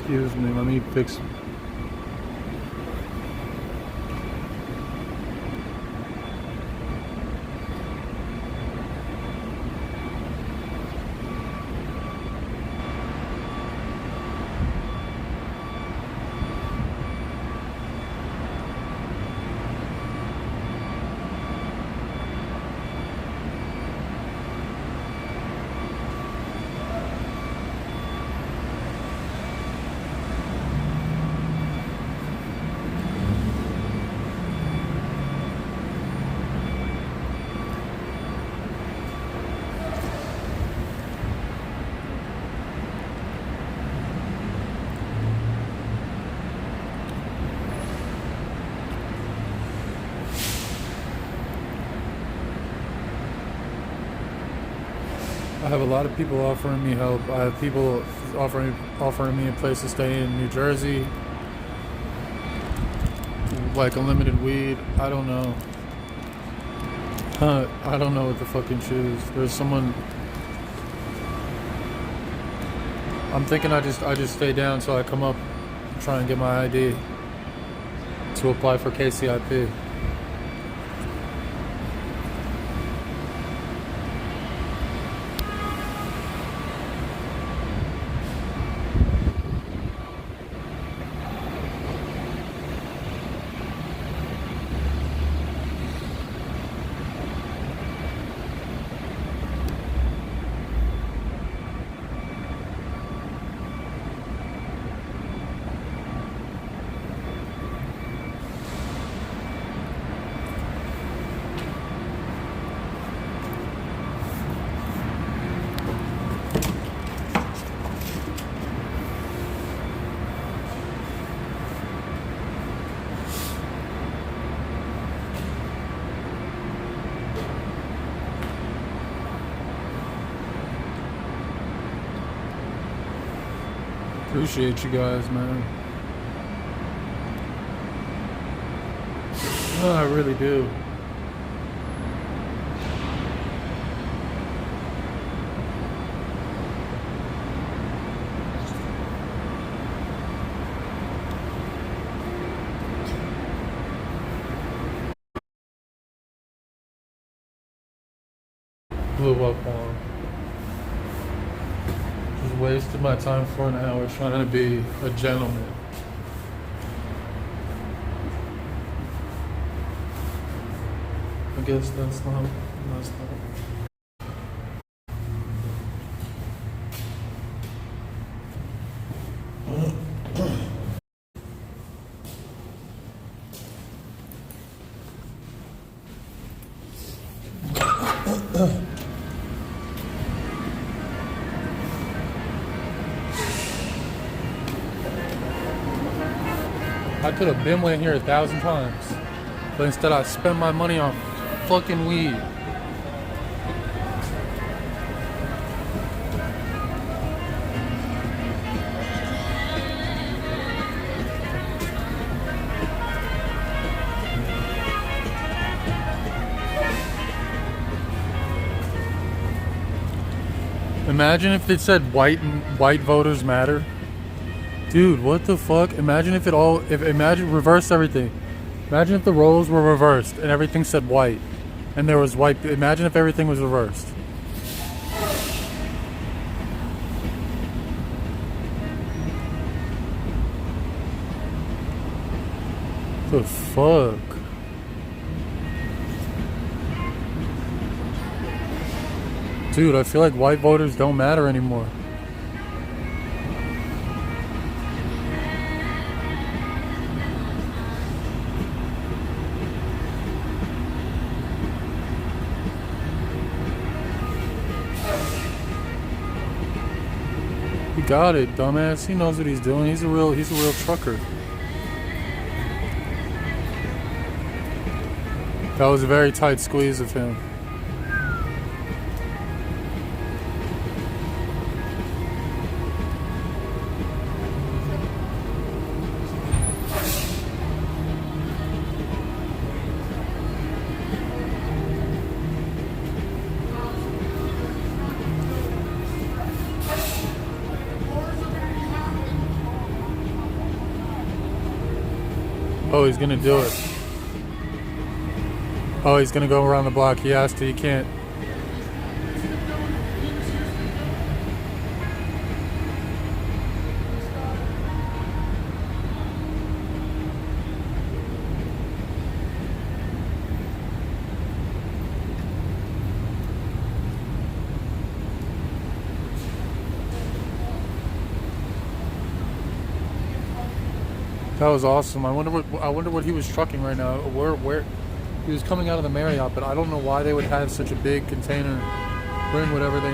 Excuse me, let me fix. I have a lot of people offering me help. I have people offering me a place to stay in New Jersey, like unlimited weed. I don't know. I don't know what to fucking choose. There's someone. I'm thinking I just stay down till I come up and try and get my ID to apply for KCIP. Appreciate you guys, man. Oh, I really do. Blew up on. Just wasted my time for an hour trying to be a gentleman. I guess that's not. I could have been in here 1,000 times, but instead I spent my money on fucking weed. Imagine if it said white voters matter. Dude, what the fuck? Imagine if imagine reverse everything. Imagine if the roles were reversed and everything said white and there was white. Imagine if everything was reversed. The fuck? Dude, I feel like white voters don't matter anymore. He got it, dumbass. He knows what he's doing. He's a real trucker. That was a very tight squeeze of him. Oh, he's gonna do it. Oh, he's gonna go around the block. He has to. He can't. That was awesome. I wonder what he was trucking right now. Where he was coming out of the Marriott, but I don't know why they would have such a big container. Bring whatever they.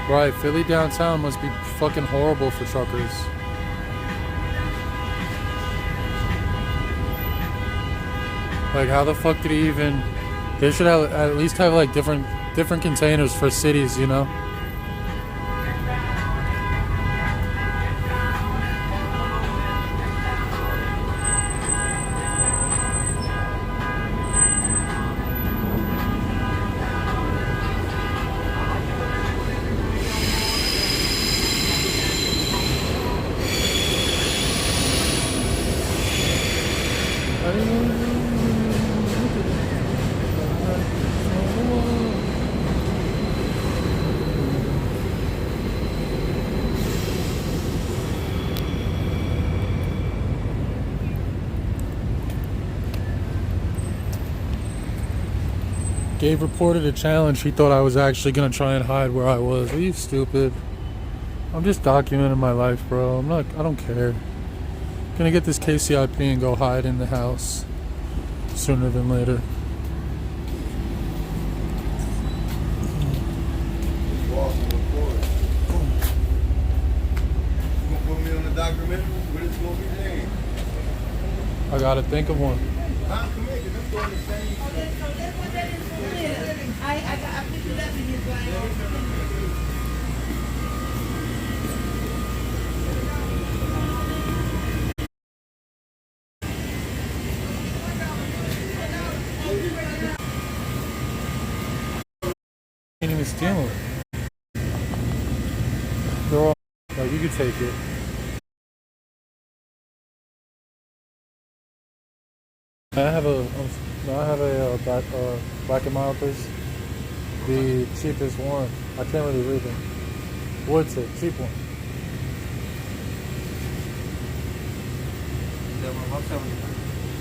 Right, Philly downtown must be fucking horrible for truckers. Like, how the fuck did he even? They should have at least have like different containers for cities, you know? Gabe reported a challenge. He thought I was actually gonna try and hide where I was. Are you stupid? I'm just documenting my life, bro. I don't care. Gonna get this KCIP and go hide in the house sooner than later. I gotta think of one. I picked it up in his Can't even steal them. They're all like, you could take it. I have a black and mild, please. The cheapest one. I can't really read them. What's it? Cheap one.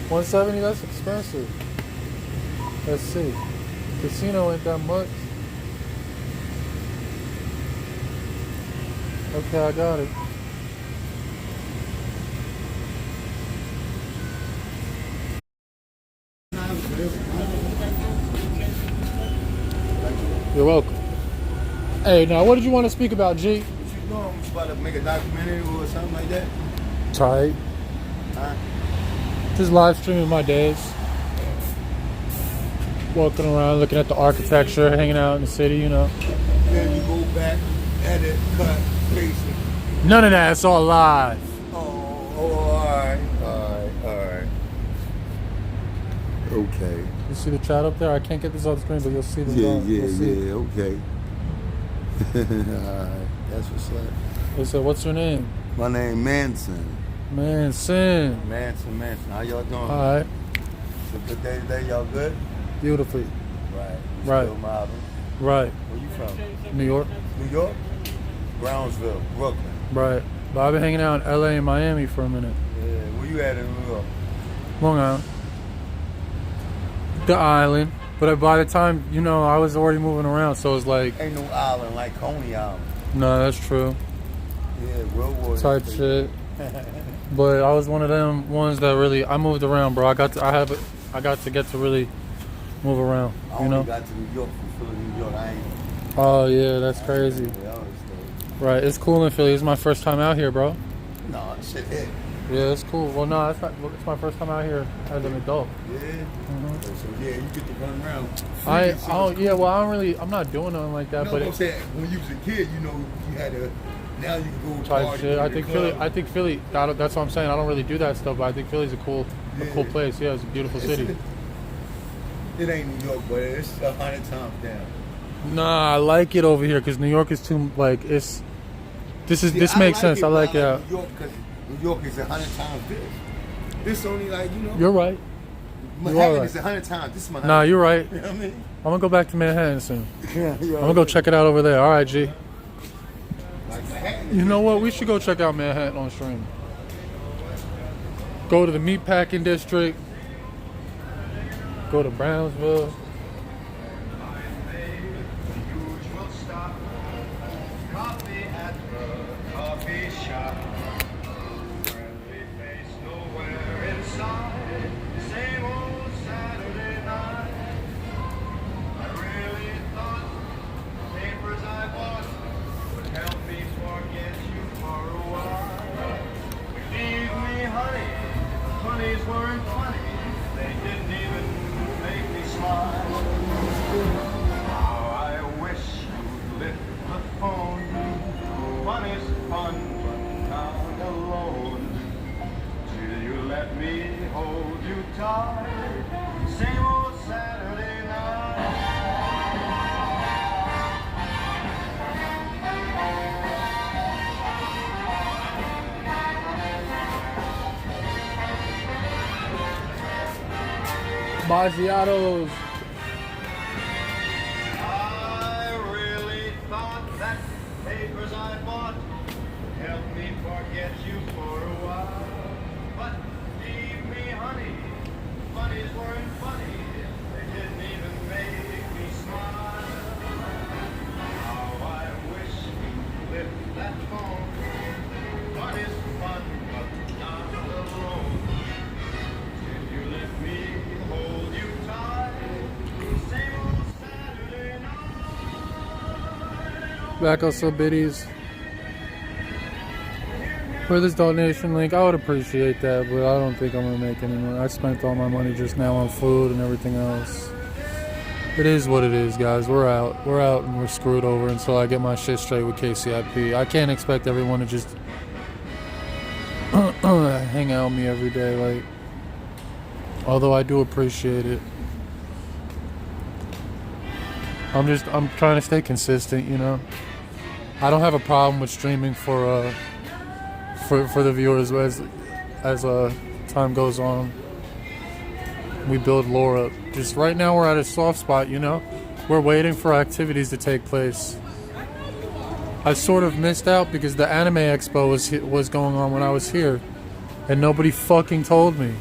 170. That's expensive. Let's see. Casino ain't that much. Okay, I got it. You're welcome. Hey, now what did you want to speak about, G? What you doing? You about to make a documentary or something like that? Tight. Huh? Just live streaming my days. Walking around, looking at the architecture, hanging out in the city, you know. Then you go back, edit, cut, paste it. None of that. It's all live. Alright. Okay. You see the chat up there? I can't get this on the screen, but you'll see the Okay. Alright, that's what's up. They said, what's your name? My name Manson. Manson. Manson. How y'all doing? Alright. It's a good day today. Y'all good? Beautifully. Right. Right. Still mobbing. Right. Where you from? New York. New York? Brownsville, Brooklyn. Right. But I've been hanging out in LA and Miami for a minute. Yeah. Where you at in New York? Long Island. The island. But by the time, you know, I was already moving around, so it's like... Ain't no island like Coney Island. No, that's true. Yeah, World War Type shit. But I was one of them ones that really... I moved around, bro. I got to get to really move around, I you know? only got to New York from Philly, New York. I ain't... Oh, yeah, that's crazy. Right, it's cool in Philly. It's my first time out here, bro. No, shit hit. Yeah, it's cool. Well, no, it's my first time out here as an adult. Yeah. Mm-hmm. So yeah, you get to run around. I'm not doing nothing like that. No, but I'm saying when you was a kid, you know, you had to. Now you can go type party, shit. go I to think the Philly. club. I think Philly. That's what I'm saying. I don't really do that stuff, but I think Philly's a cool place. Yeah, it's a beautiful city. It ain't New York, but it's 100 times down. Nah, I like it over here because New York is too like it's. This makes sense. I like it. New York because New York is 100 times this. This only like You're right. Manhattan is 100 times. This is Manhattan. Nah, you're right. You know what I mean? I'm gonna go back to Manhattan soon. Yeah, I'm gonna go check it out over there. All right, G. Like Manhattan. You know what? We should go check out Manhattan on stream. Go to the meatpacking district. Go to Brownsville. Weren't funny, they didn't even make me smile. How I wish you'd lift the phone. Fun is fun, but not alone. Till you let me hold you tight. Same old Saturday night. Macchiatos. I really thought that papers I bought would help me forget you for a while. But believe me, honey, funnies weren't funny. They didn't even make me smile. How I wish you'd lift that phone. Fun is fun, but not alone. Till you let me hold you tight. Same old Saturday night. Back on some biddies. For this donation link, I would appreciate that, but I don't think I'm gonna make any more. I spent all my money just now on food and everything else. It is what it is, guys. We're out, and we're screwed over until I get my shit straight with KCIP. I can't expect everyone to just hang out with me every day, like. Although I do appreciate it. I'm trying to stay consistent, you know. I don't have a problem with streaming for the viewers as time goes on. We build lore up. Just right now we're at a soft spot, you know. We're waiting for activities to take place. I sort of missed out because the anime expo was going on when I was here, and nobody fucking told me.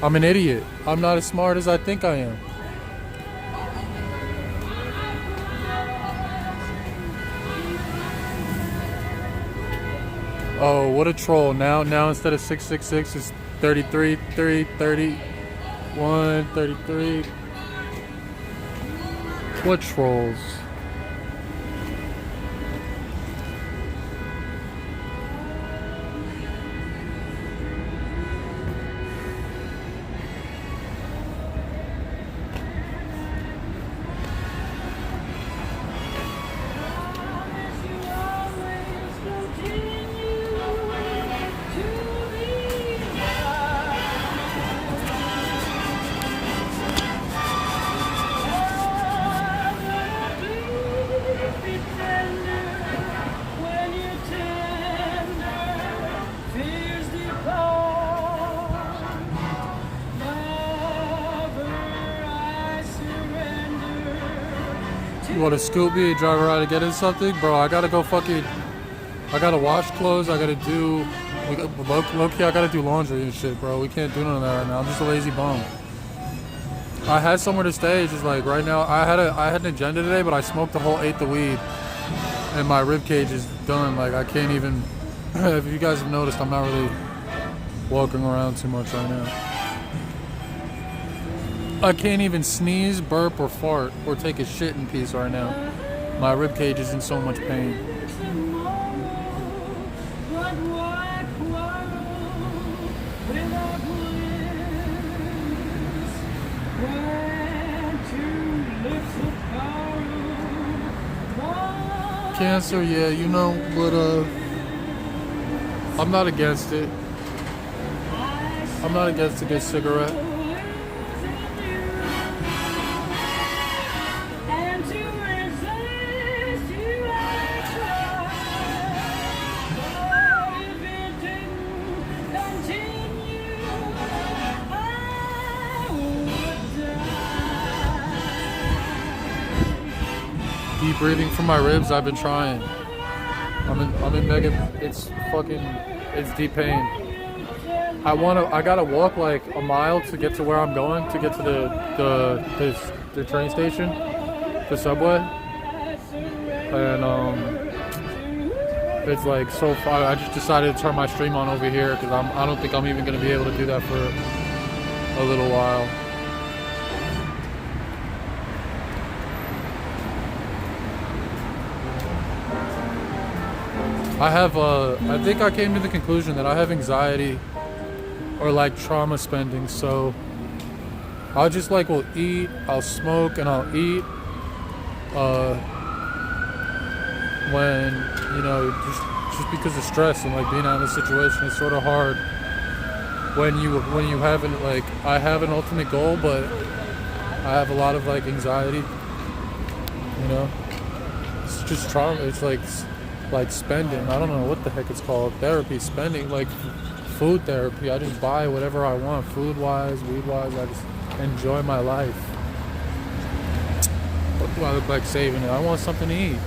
I'm an idiot. I'm not as smart as I think I am. Oh, what a troll. Now instead of 666, it's 33, 30, 31, 33. What trolls? You want to scoop me, drive around and get in something? Bro, I gotta go I gotta wash clothes, I gotta do, low-key, I gotta do laundry and shit, bro. We can't do none of that right now. I'm just a lazy bum. I had somewhere to stay, just like right now. I had an agenda today, but I smoked the whole eighth of weed. And my rib cage is done. Like, I can't even, if you guys have noticed, I'm not really walking around too much right now. I can't even sneeze, burp, or fart, or take a shit in peace right now. My rib cage is in so much pain. Cancer, yeah, you know, but I'm not against it. I'm not against a good cigarette. breathing from my ribs. I've been trying. I'm in mega. It's deep pain. I gotta walk like a mile to get to where I'm going, to get to the train station, the subway, and it's like so far. I just decided to turn my stream on over here because I don't think I'm even gonna be able to do that for a little while. I think I came to the conclusion that I have anxiety or like trauma spending, so I'll just like will eat, I'll smoke, and I'll eat when, you know, just because of stress and like being out of the situation. It's sort of hard when you haven't, like, I have an ultimate goal, but I have a lot of like anxiety, you know. It's just trauma. It's like spending, I don't know what the heck it's called, therapy, spending, like food therapy. I just buy whatever I want, food wise, weed wise. I just enjoy my life. What do I look like saving it? I want something to eat.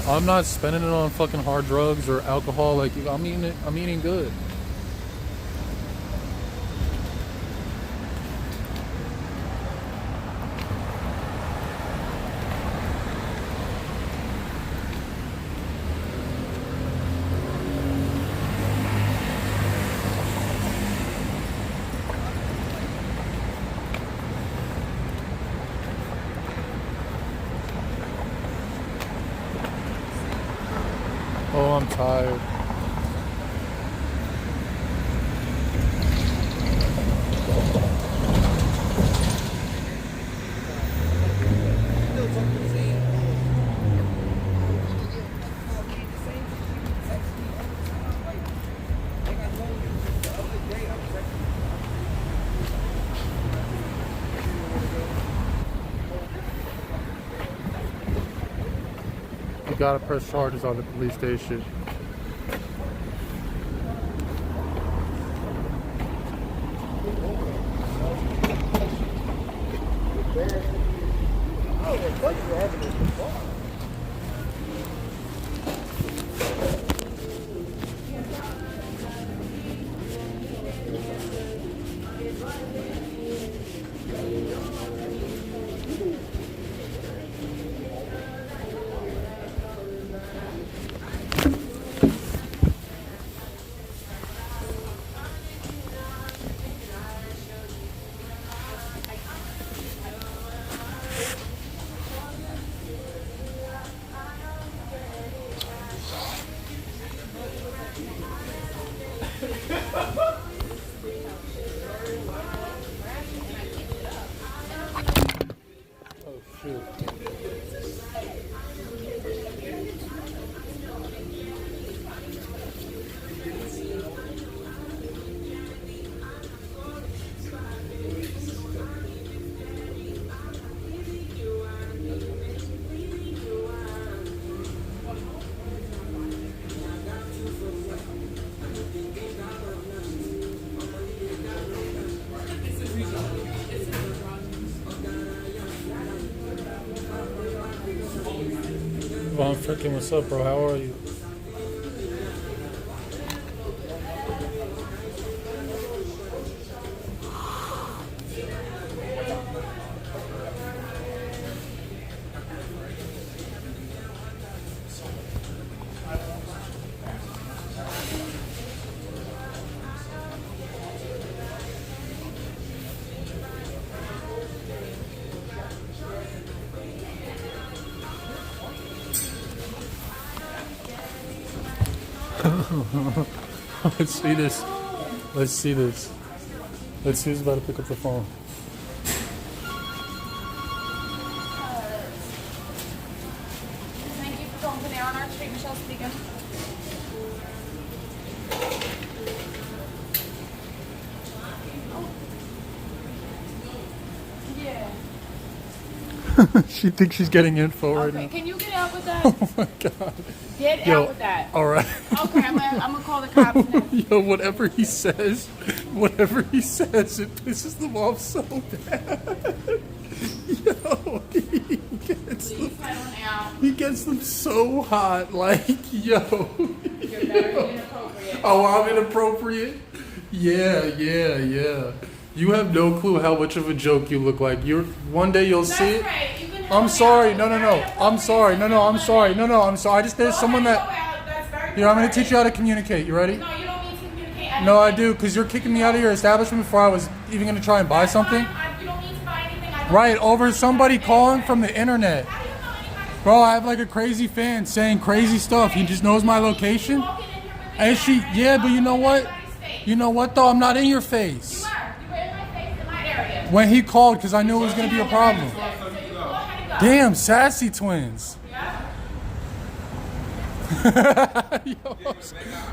I'm not spending it on fucking hard drugs or alcohol. Like, I'm eating good. Oh, I'm tired. You gotta press charges on the police station. Oh shoot. Well, I'm freaking, what's up, bro? How are you? Let's see this. Let's see this. Let's see who's about to pick up the phone. Thank you for calling today on our street. Michelle speaking. Yeah. She thinks she's getting info right Okay, now. can you get out with that? Oh my god. Get Yo, out with that. alright. Okay, I'm gonna call the cops now. Yo, whatever he says, it pisses them off so bad. Yo, gets Please them, settle down. he gets them so hot. Like, yo. You're very inappropriate. Oh, I'm inappropriate? Yeah. You have no clue how much of a joke you look like. One day you'll That's see it. great. You can I'm help sorry. me out. No. Very I'm sorry. inappropriate. No, I'm sorry. No, I'm sorry. There's Go someone ahead, that. go out. That's very Here, I'm gonna perverted. teach you how to communicate. You ready? No, you don't need to communicate. No, I anything. do, because you're kicking me out of your establishment before I was even gonna try and buy something. You don't need to buy anything. I don't Right, need to over buy somebody anything. calling from the internet. How do you know anybody's Bro, I have like a crazy fan saying crazy stuff. He just knows my location. walking in here with And me? she, yeah, but you know what? Anybody's face. You know what though? I'm not in your You face. were. You were in my face in my area. When he called, because I knew it was gonna be a problem. So you go ahead and go. Damn, sassy twins. Yeah. Yo,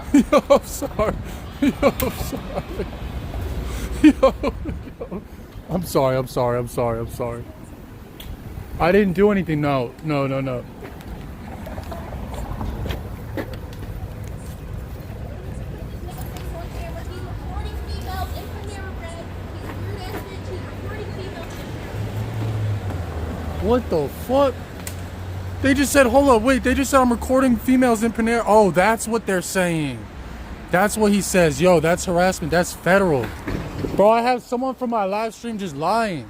I'm sorry. I'm sorry. I didn't do anything. No. What the fuck? They just said, hold up, wait, they just said I'm recording females in Panera. Oh, that's what they're saying. That's what he says. Yo, that's harassment. That's federal. Bro, I have someone from my live stream just lying.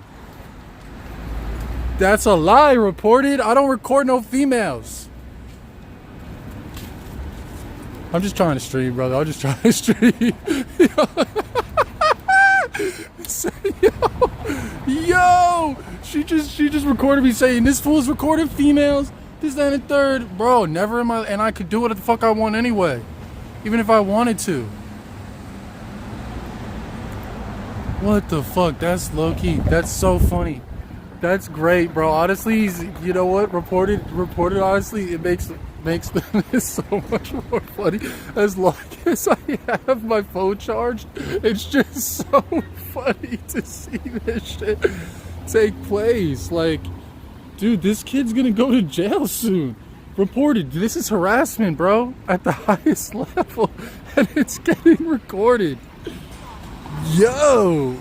That's a lie reported. I don't record no females. I'm just trying to stream, brother. I'm just trying to stream. Yo, she just recorded me saying this fool's recording females. This, that, and the third. Bro, never in my, and I could do what the fuck I want anyway. Even if I wanted to. What the fuck? That's low key. That's so funny. That's great, bro. Honestly, you know what? Reported. Honestly, it makes this so much more funny. As long as I have my phone charged, it's just so funny to see this shit take place. Like, dude, this kid's gonna go to jail soon. Reported. This is harassment, bro, at the highest level, and it's getting recorded. Yo.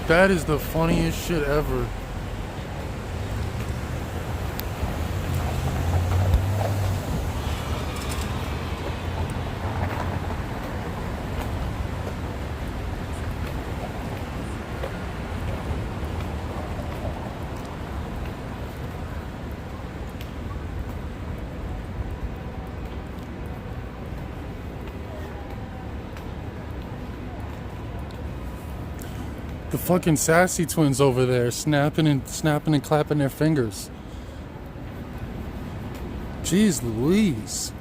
That is the funniest shit ever. The fucking sassy twins over there snapping and clapping their fingers. Jeez Louise.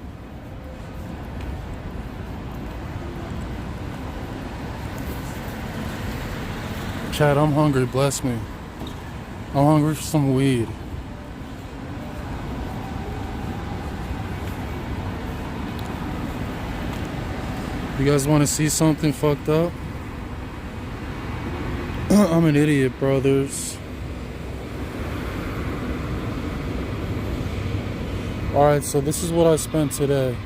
Chad, I'm hungry, bless me. I'm hungry for some weed. You guys want to see something fucked up? I'm an idiot, brothers. Alright, so this is what I spent today.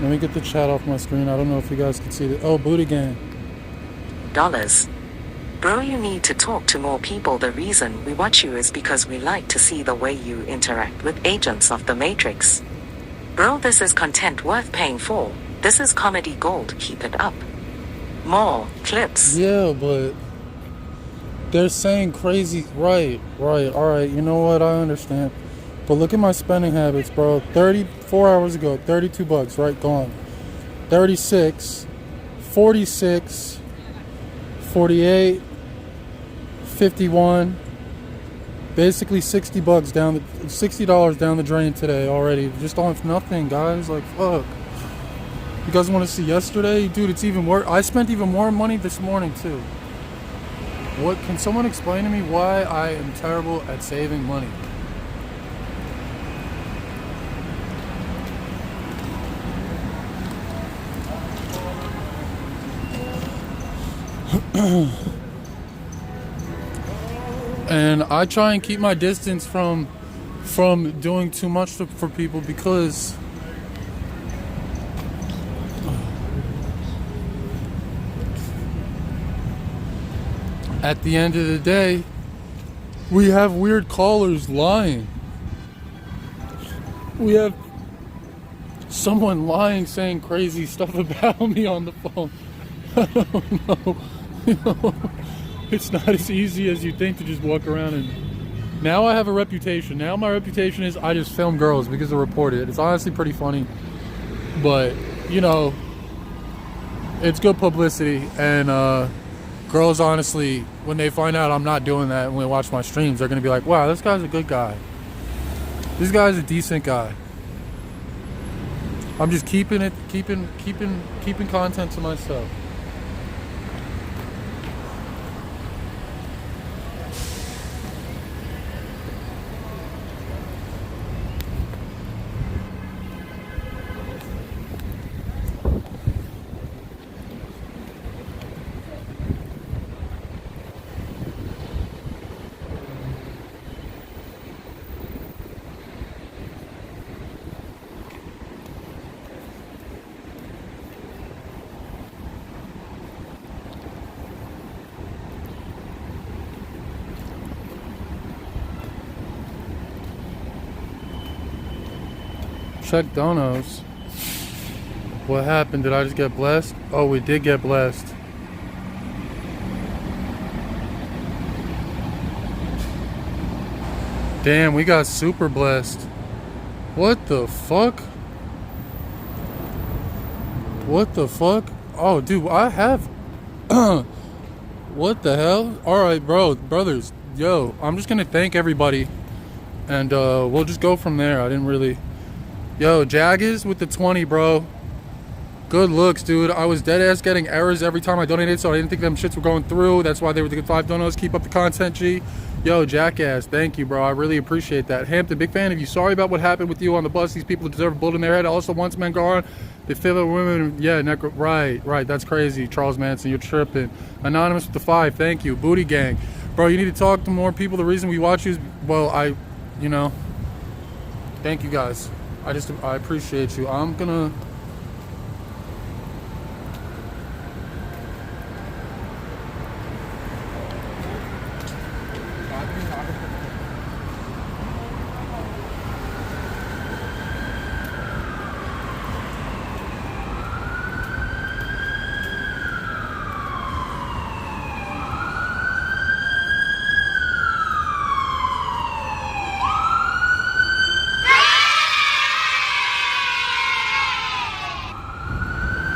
Let me get the chat off my screen. I don't know if you guys can see it. Oh, booty gang. $. Bro, you need to talk to more people. The reason we watch you is because we like to see the way you interact with agents of the Matrix. Bro, this is content worth paying for. This is comedy gold. Keep it up. More clips. Yeah, but they're saying crazy. Right. Alright, you know what? I understand. But look at my spending habits, bro. 34 hours ago, $32, right? Gone. 36, 46, 48, 51. Basically $60 down, $60 down the drain today already. Just off nothing, guys. Like, fuck. You guys want to see yesterday? Dude, it's even worse. I spent even more money this morning, too. What? Can someone explain to me why I am terrible at saving money? And I try and keep my distance from doing too much for people because at the end of the day, we have weird callers lying. We have someone lying, saying crazy stuff about me on the phone. I don't know. You know, it's not as easy as you think to just walk around and... Now I have a reputation. Now my reputation is I just film girls because they're reported. It's honestly pretty funny. But, you know, it's good publicity. And girls, honestly, when they find out I'm not doing that and when they watch my streams, they're going to be like, wow, this guy's a good guy. This guy's a decent guy. I'm just keeping content to myself. Check donos. What happened? Did I just get blessed? Oh, we did get blessed. Damn, we got super blessed. What the fuck? What the fuck? Oh, dude, I have... What the hell? Alright, brothers. Yo, I'm just gonna thank everybody. And we'll just go from there. I didn't really... Yo, Jaggers with the 20, bro. Good looks, dude. I was dead ass getting errors every time I donated, so I didn't think them shits were going through. That's why they were the 5 donos. Keep up the content, G. Yo, Jackass, thank you, bro. I really appreciate that. Hampton, big fan of you. Sorry about what happened with you on the bus. These people deserve a bullet in their head. Also, once men go on, they feel it women. Yeah, right. That's crazy. Charles Manson, you're tripping. Anonymous with the 5, thank you. Booty Gang. Bro, you need to talk to more people. The reason we watch you is, well, you know, thank you guys. I appreciate you. I'm gonna...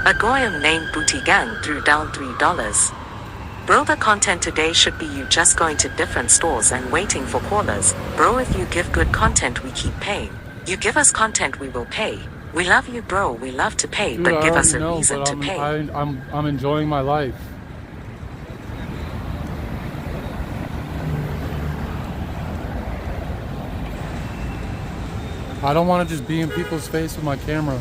A goyim named Booty Gang threw down $3. Bro, the content today should be you just going to different stores and waiting for callers. Bro, if you give good content, we keep paying. You give us content, we will pay. We love you, bro. We love to pay, Dude, but give us a reason to pay. I'm enjoying my life. I don't want to just be in people's face with my camera.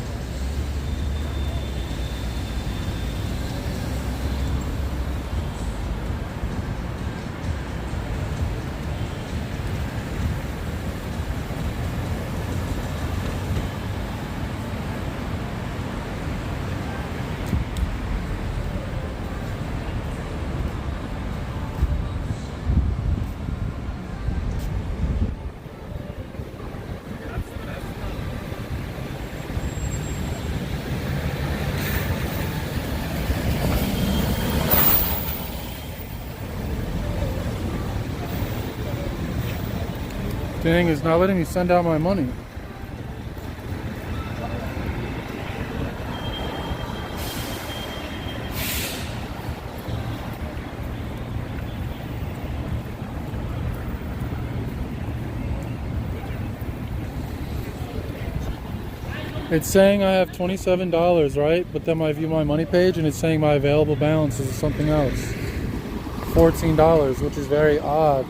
Dang, it's not letting me send out my money. It's saying I have $27, right? But then I view my money page and it's saying my available balance is something else. $14, which is very odd.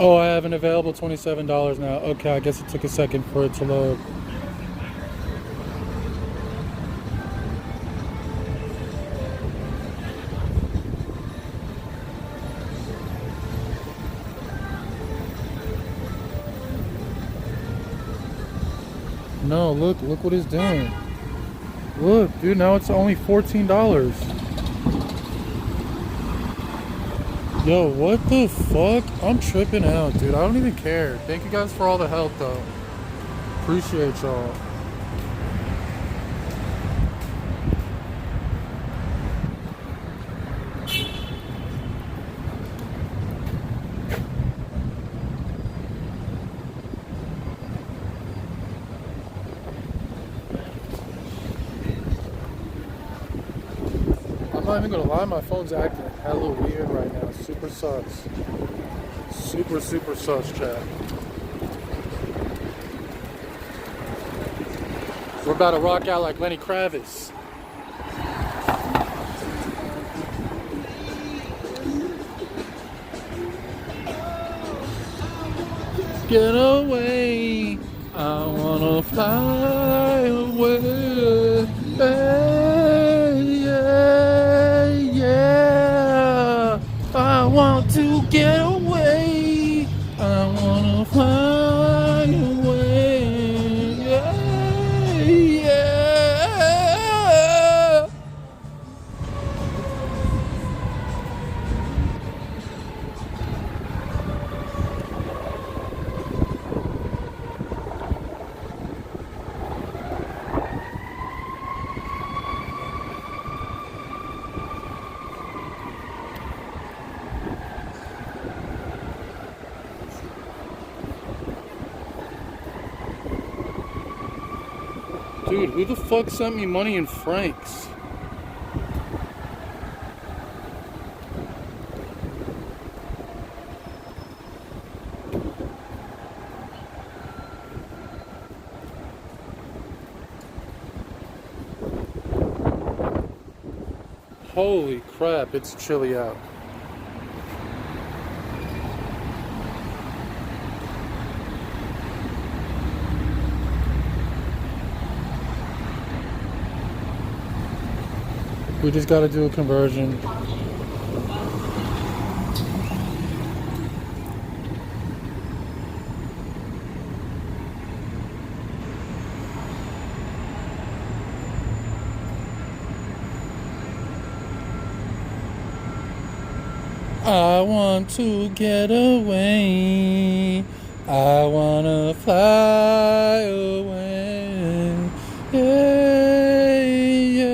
Oh, I have an available $27 now. Okay, I guess it took a second for it to load. No, look what it's doing. Look, dude, now it's only $14. Yo, what the fuck? I'm tripping out, dude. I don't even care. Thank you guys for all the help, though. Appreciate y'all. I'm not even gonna lie, my phone's acting hella weird right now. Super sus. Super sus, chat. We're about to rock out like Lenny Kravitz. Get away, I wanna fly away. Yeah, yeah. I want to get away. I wanna fly away. Yeah, yeah. Dude, who the fuck sent me money in francs? Holy crap, it's chilly out. We just gotta do a conversion. I want to get away. I wanna fly away. Yeah, yeah,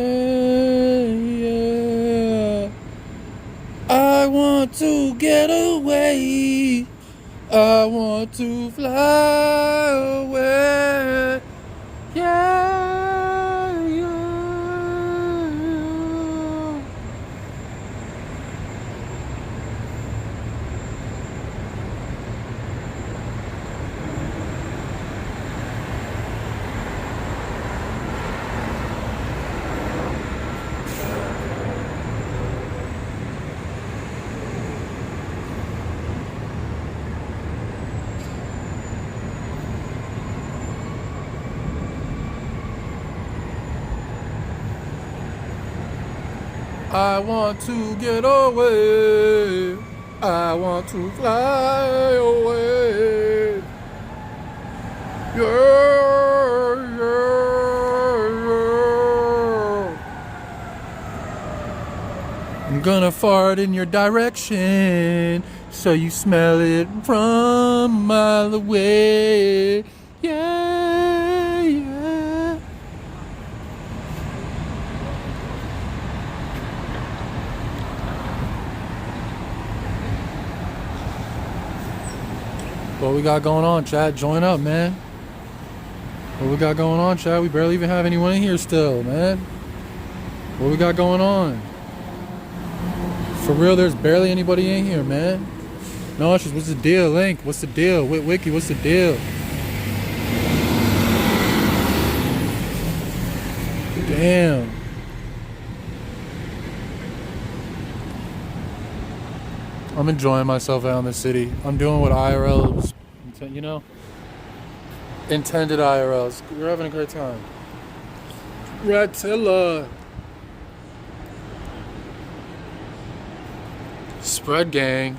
yeah. I want to get away. I want to fly away. Yeah, yeah. I want to get away. I want to fly away. Yeah, yeah, yeah. I'm gonna fart in your direction so you smell it from a mile away. Yeah, yeah. What we got going on, chat? Join up, man. What we got going on, chat? We barely even have anyone in here still, man. What we got going on? For real, there's barely anybody in here, man. No, it's just, what's the deal, Link? What's the deal? Wiki, what's the deal? Damn. I'm enjoying myself out in the city. I'm doing what IRL was, you know, intended IRLs. We're having a great time. Ratilla. Spread gang.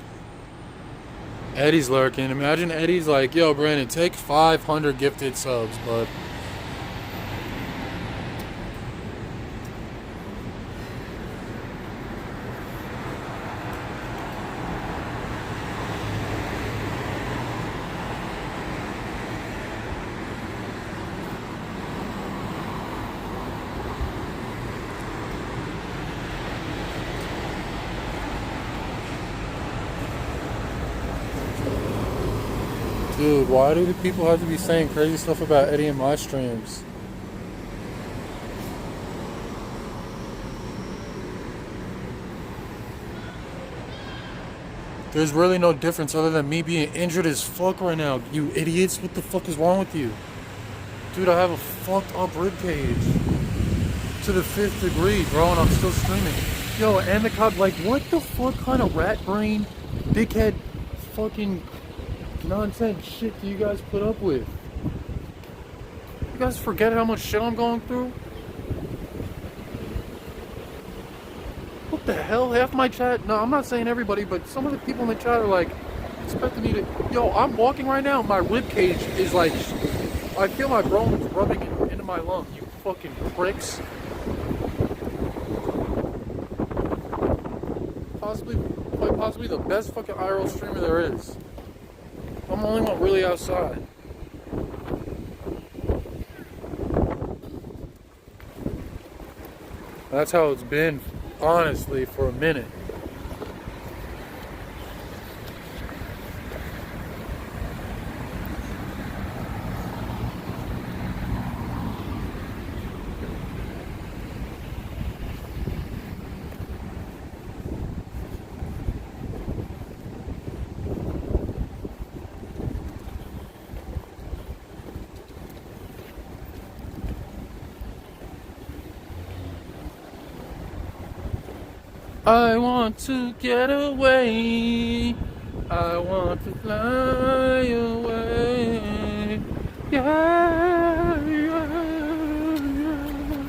Eddie's lurking. Imagine Eddie's like, yo, Brandon, take 500 gifted subs, bud. Dude, why do the people have to be saying crazy stuff about Eddie in my streams? There's really no difference other than me being injured as fuck right now. You idiots, what the fuck is wrong with you? Dude, I have a fucked up ribcage. To the 5th degree, bro, and I'm still screaming. Yo, and the cop, like, what the fuck kind of rat brain, dickhead, fucking nonsense shit do you guys put up with? You guys forget how much shit I'm going through? What the hell? Half my chat, no, I'm not saying everybody, but some of the people in the chat are like, expecting me to, yo, I'm walking right now, my ribcage is like, I feel my bones rubbing into my lung, you fucking pricks. Quite possibly the best fucking IRL streamer there is. I'm the only one really outside. That's how it's been, honestly, for a minute. I want to get away. I want to fly away. Yeah, yeah, yeah.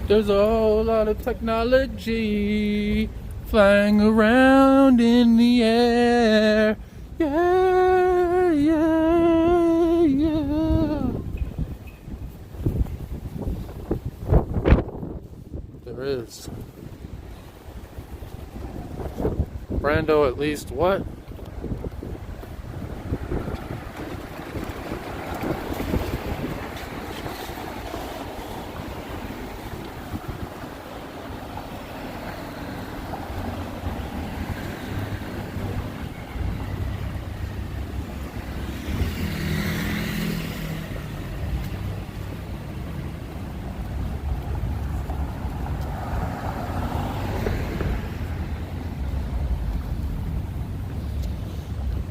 There's a whole lot of technology flying around in the air. Yeah, yeah, yeah. There is. Brando, at least what?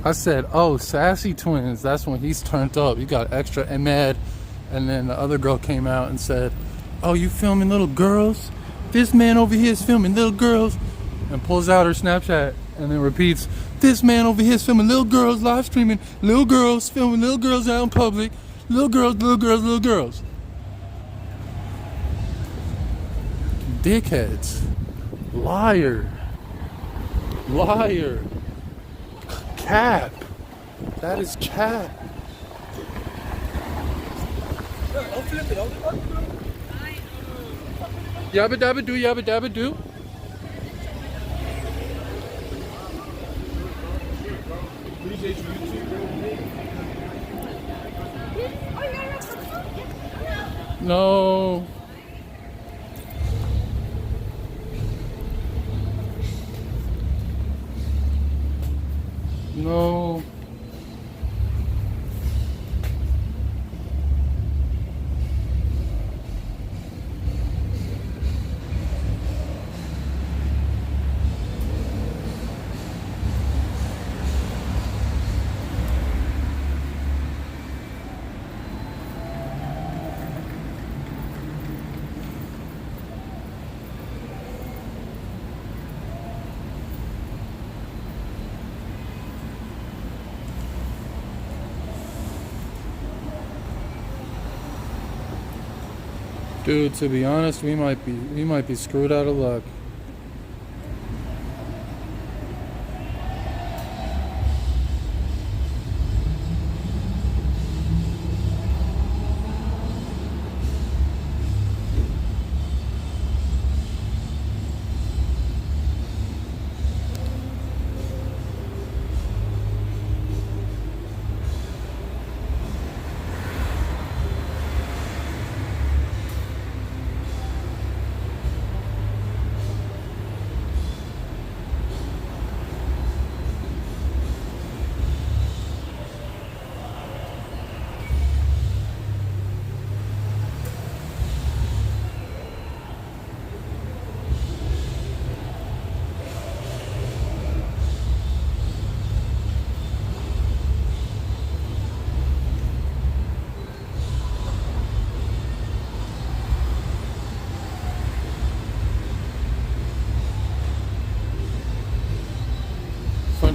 I said, oh, Sassy Twins. That's when he's turned up. He got extra and mad. And then the other girl came out and said, oh, you filming little girls? This man over here is filming little girls. And pulls out her Snapchat and then repeats, this man over here is filming little girls, live streaming, little girls, filming little girls out in public. Little girls, little girls, little girls. Dickheads. Liar. Liar. Cap. That is cap. Yabba dabba do, yabba dabba do. No. No. Dude, to be honest, we might be screwed out of luck.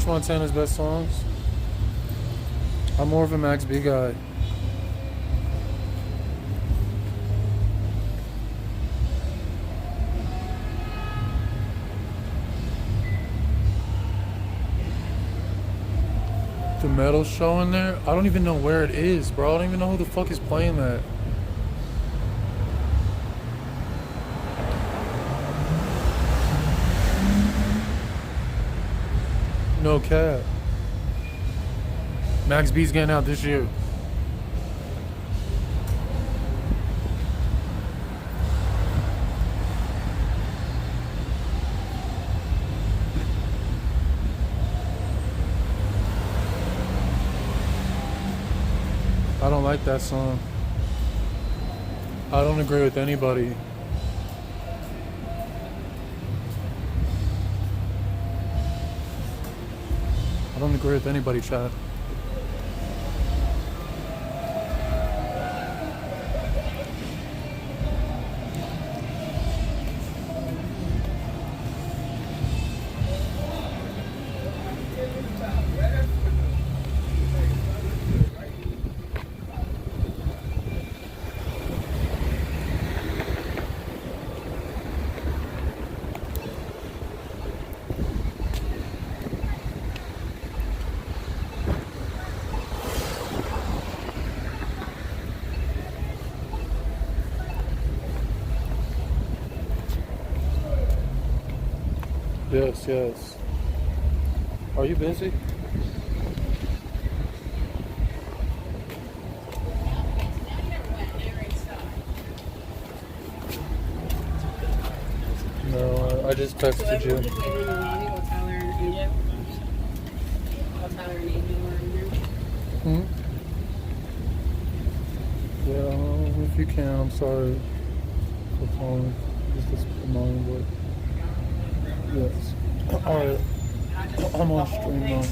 Montana's best songs? I'm more of a Max B guy. The metal show in there? I don't even know where it is, bro. I don't even know who the fuck is playing that. No cap. Max B's getting out this year. I don't like that song. I don't agree with anybody. I don't agree with anybody, Chad. Yes, yes. Are you busy? No, I just texted you. Hmm? Yeah, if you can, I'm sorry for calling. Just this morning, but yes. Alright. I'm on stream now.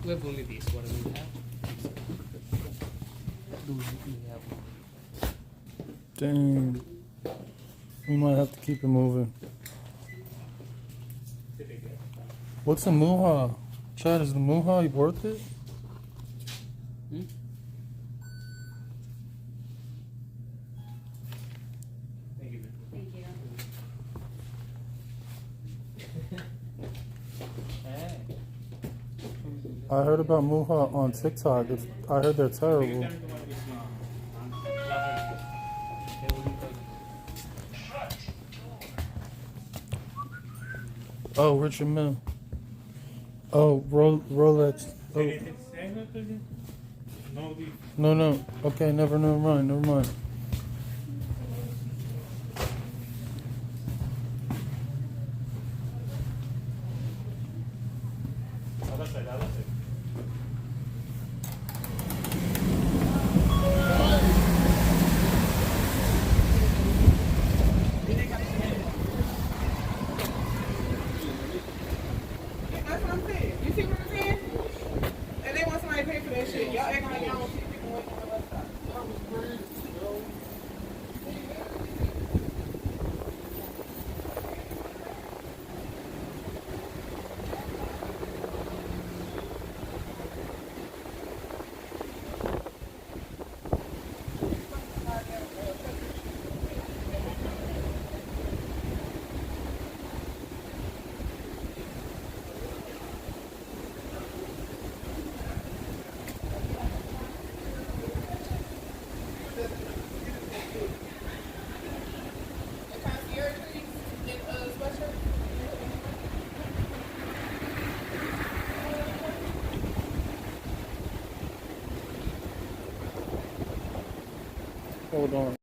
We have only these. What do we have? We have Dang. We might have to keep it moving. What's a muha? Chad, is the muha worth it? Thank you. Thank you. Hey. I heard about muha on TikTok. I heard they're terrible. Oh, Richard Mill. Oh, Rolex. Oh. No. Okay, never mind. That's what I'm saying. You see what I'm saying? And they want somebody to pay for that shit. Y'all acting like y'all don't see people waiting on the bus stop. Hold on.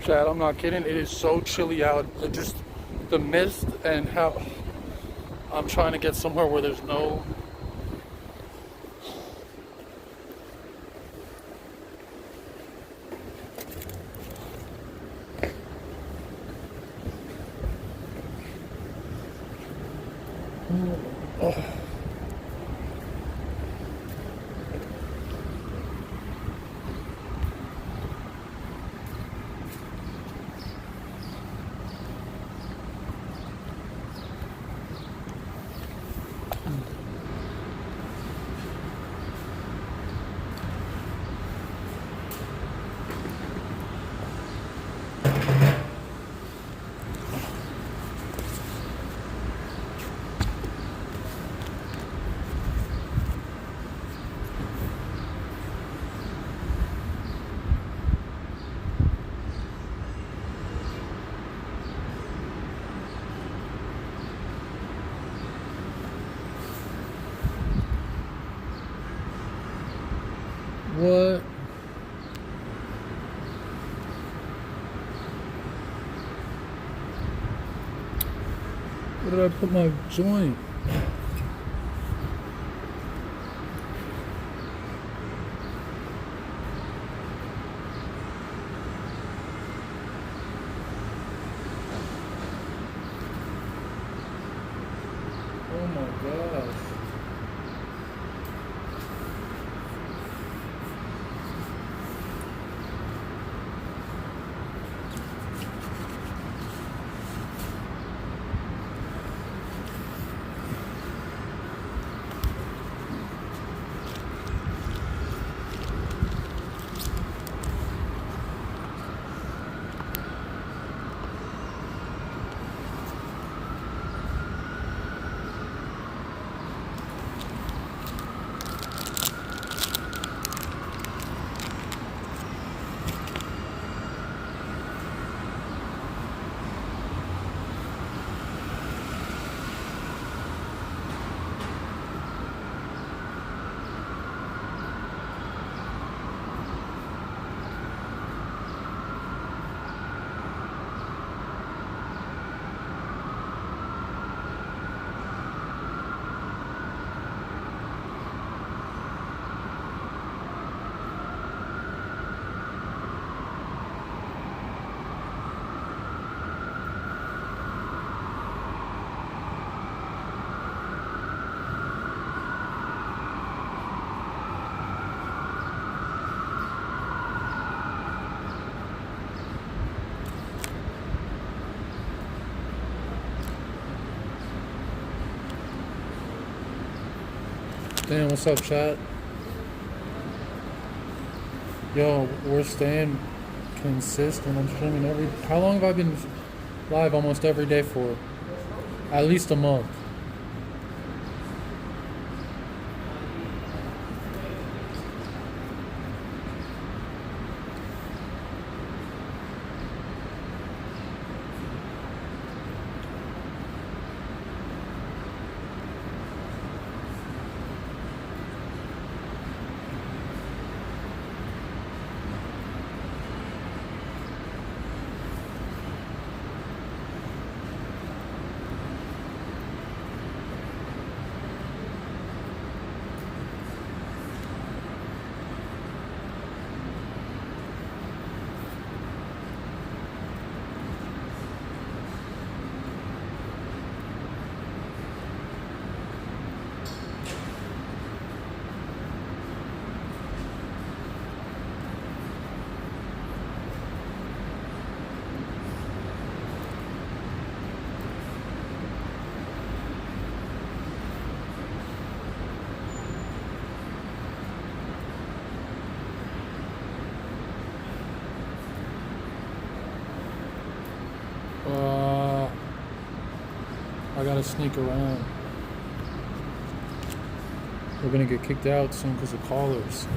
Chad, I'm not kidding. It is so chilly out. Just the mist and how I'm trying to get somewhere where there's no. Where did I put my joint? Oh my gosh. Damn, what's up, chat? Yo, we're staying consistent. I'm streaming every. How long have I been live almost every day for? At least a month. I gotta sneak around. We're gonna get kicked out soon because of callers.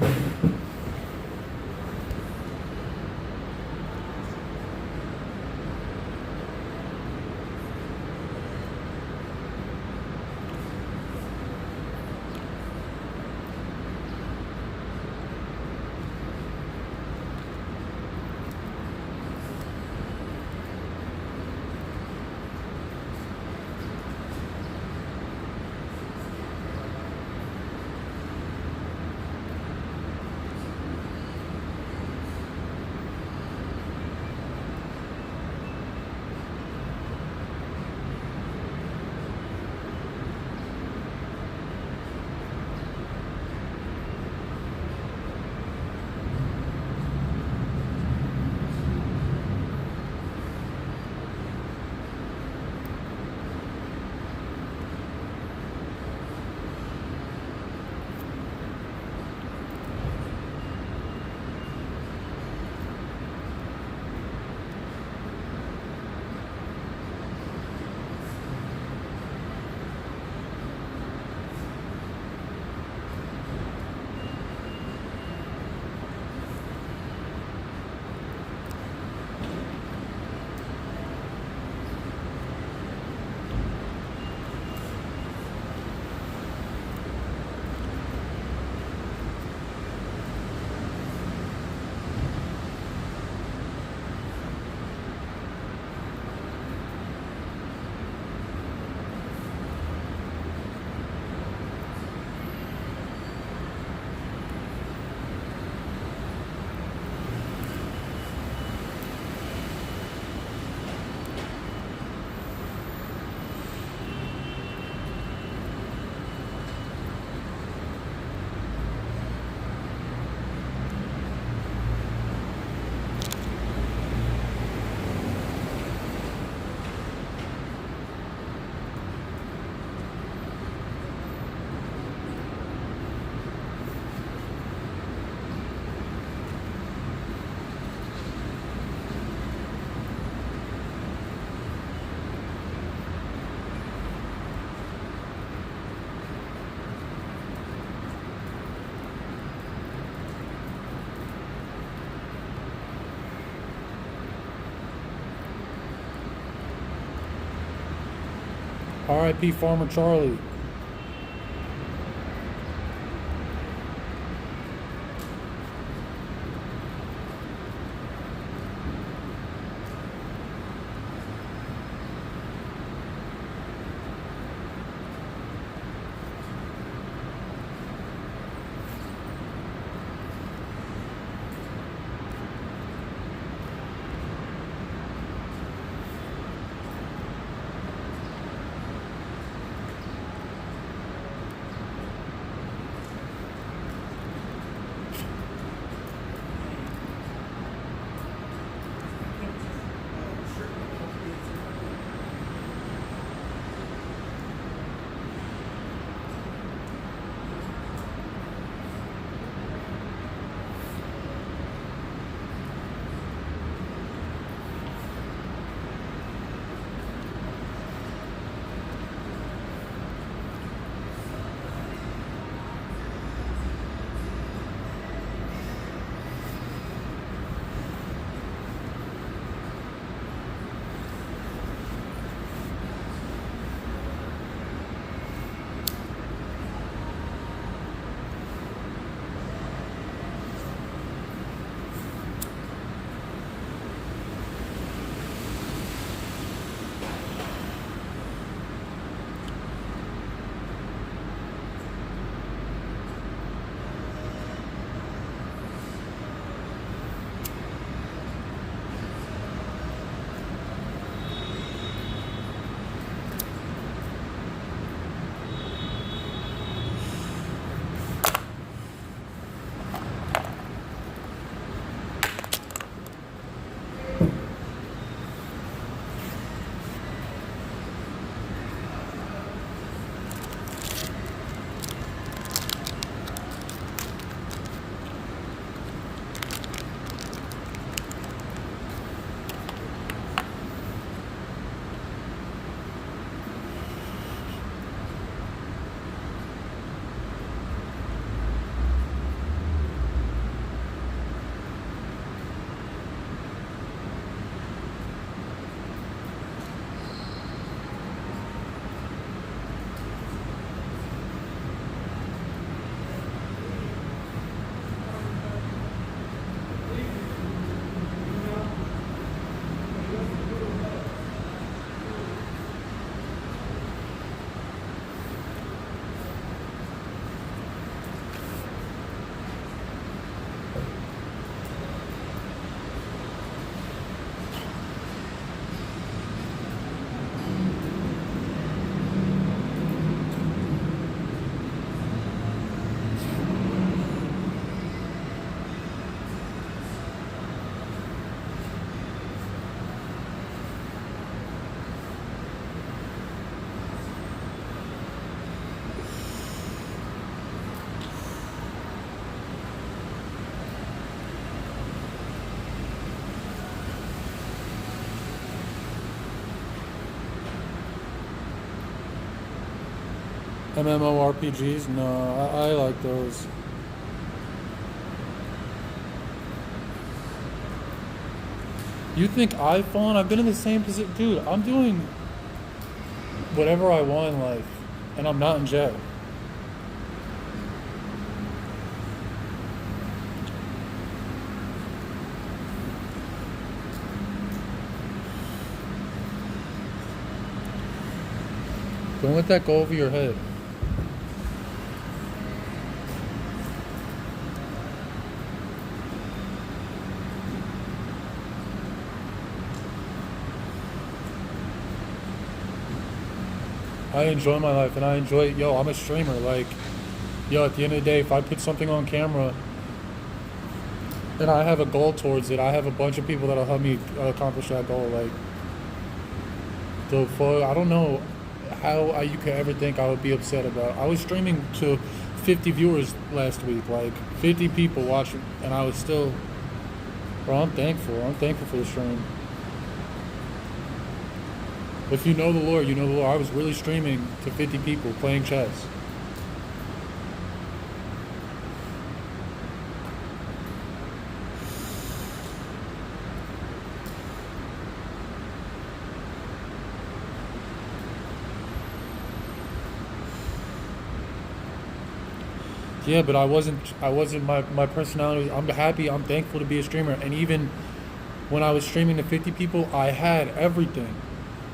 R.I.P. Farmer Charlie. MMORPGs? No, I like those. You think I've fallen? I've been in the same position. Dude, I'm doing whatever I want in life, and I'm not in jail. Don't let that go over your head. I enjoy my life, and I enjoy, I'm a streamer. Like, at the end of the day, if I put something on camera and I have a goal towards it, I have a bunch of people that'll help me accomplish that goal. Like, I don't know how you could ever think I would be upset about. I was streaming to 50 viewers last week, like 50 people watching, and I was still, bro, I'm thankful. I'm thankful for the stream. If you know the Lord, you know the Lord. I was really streaming to 50 people playing chess. Yeah, but I wasn't my personality. I'm happy, I'm thankful to be a streamer. And even when I was streaming to 50 people, I had everything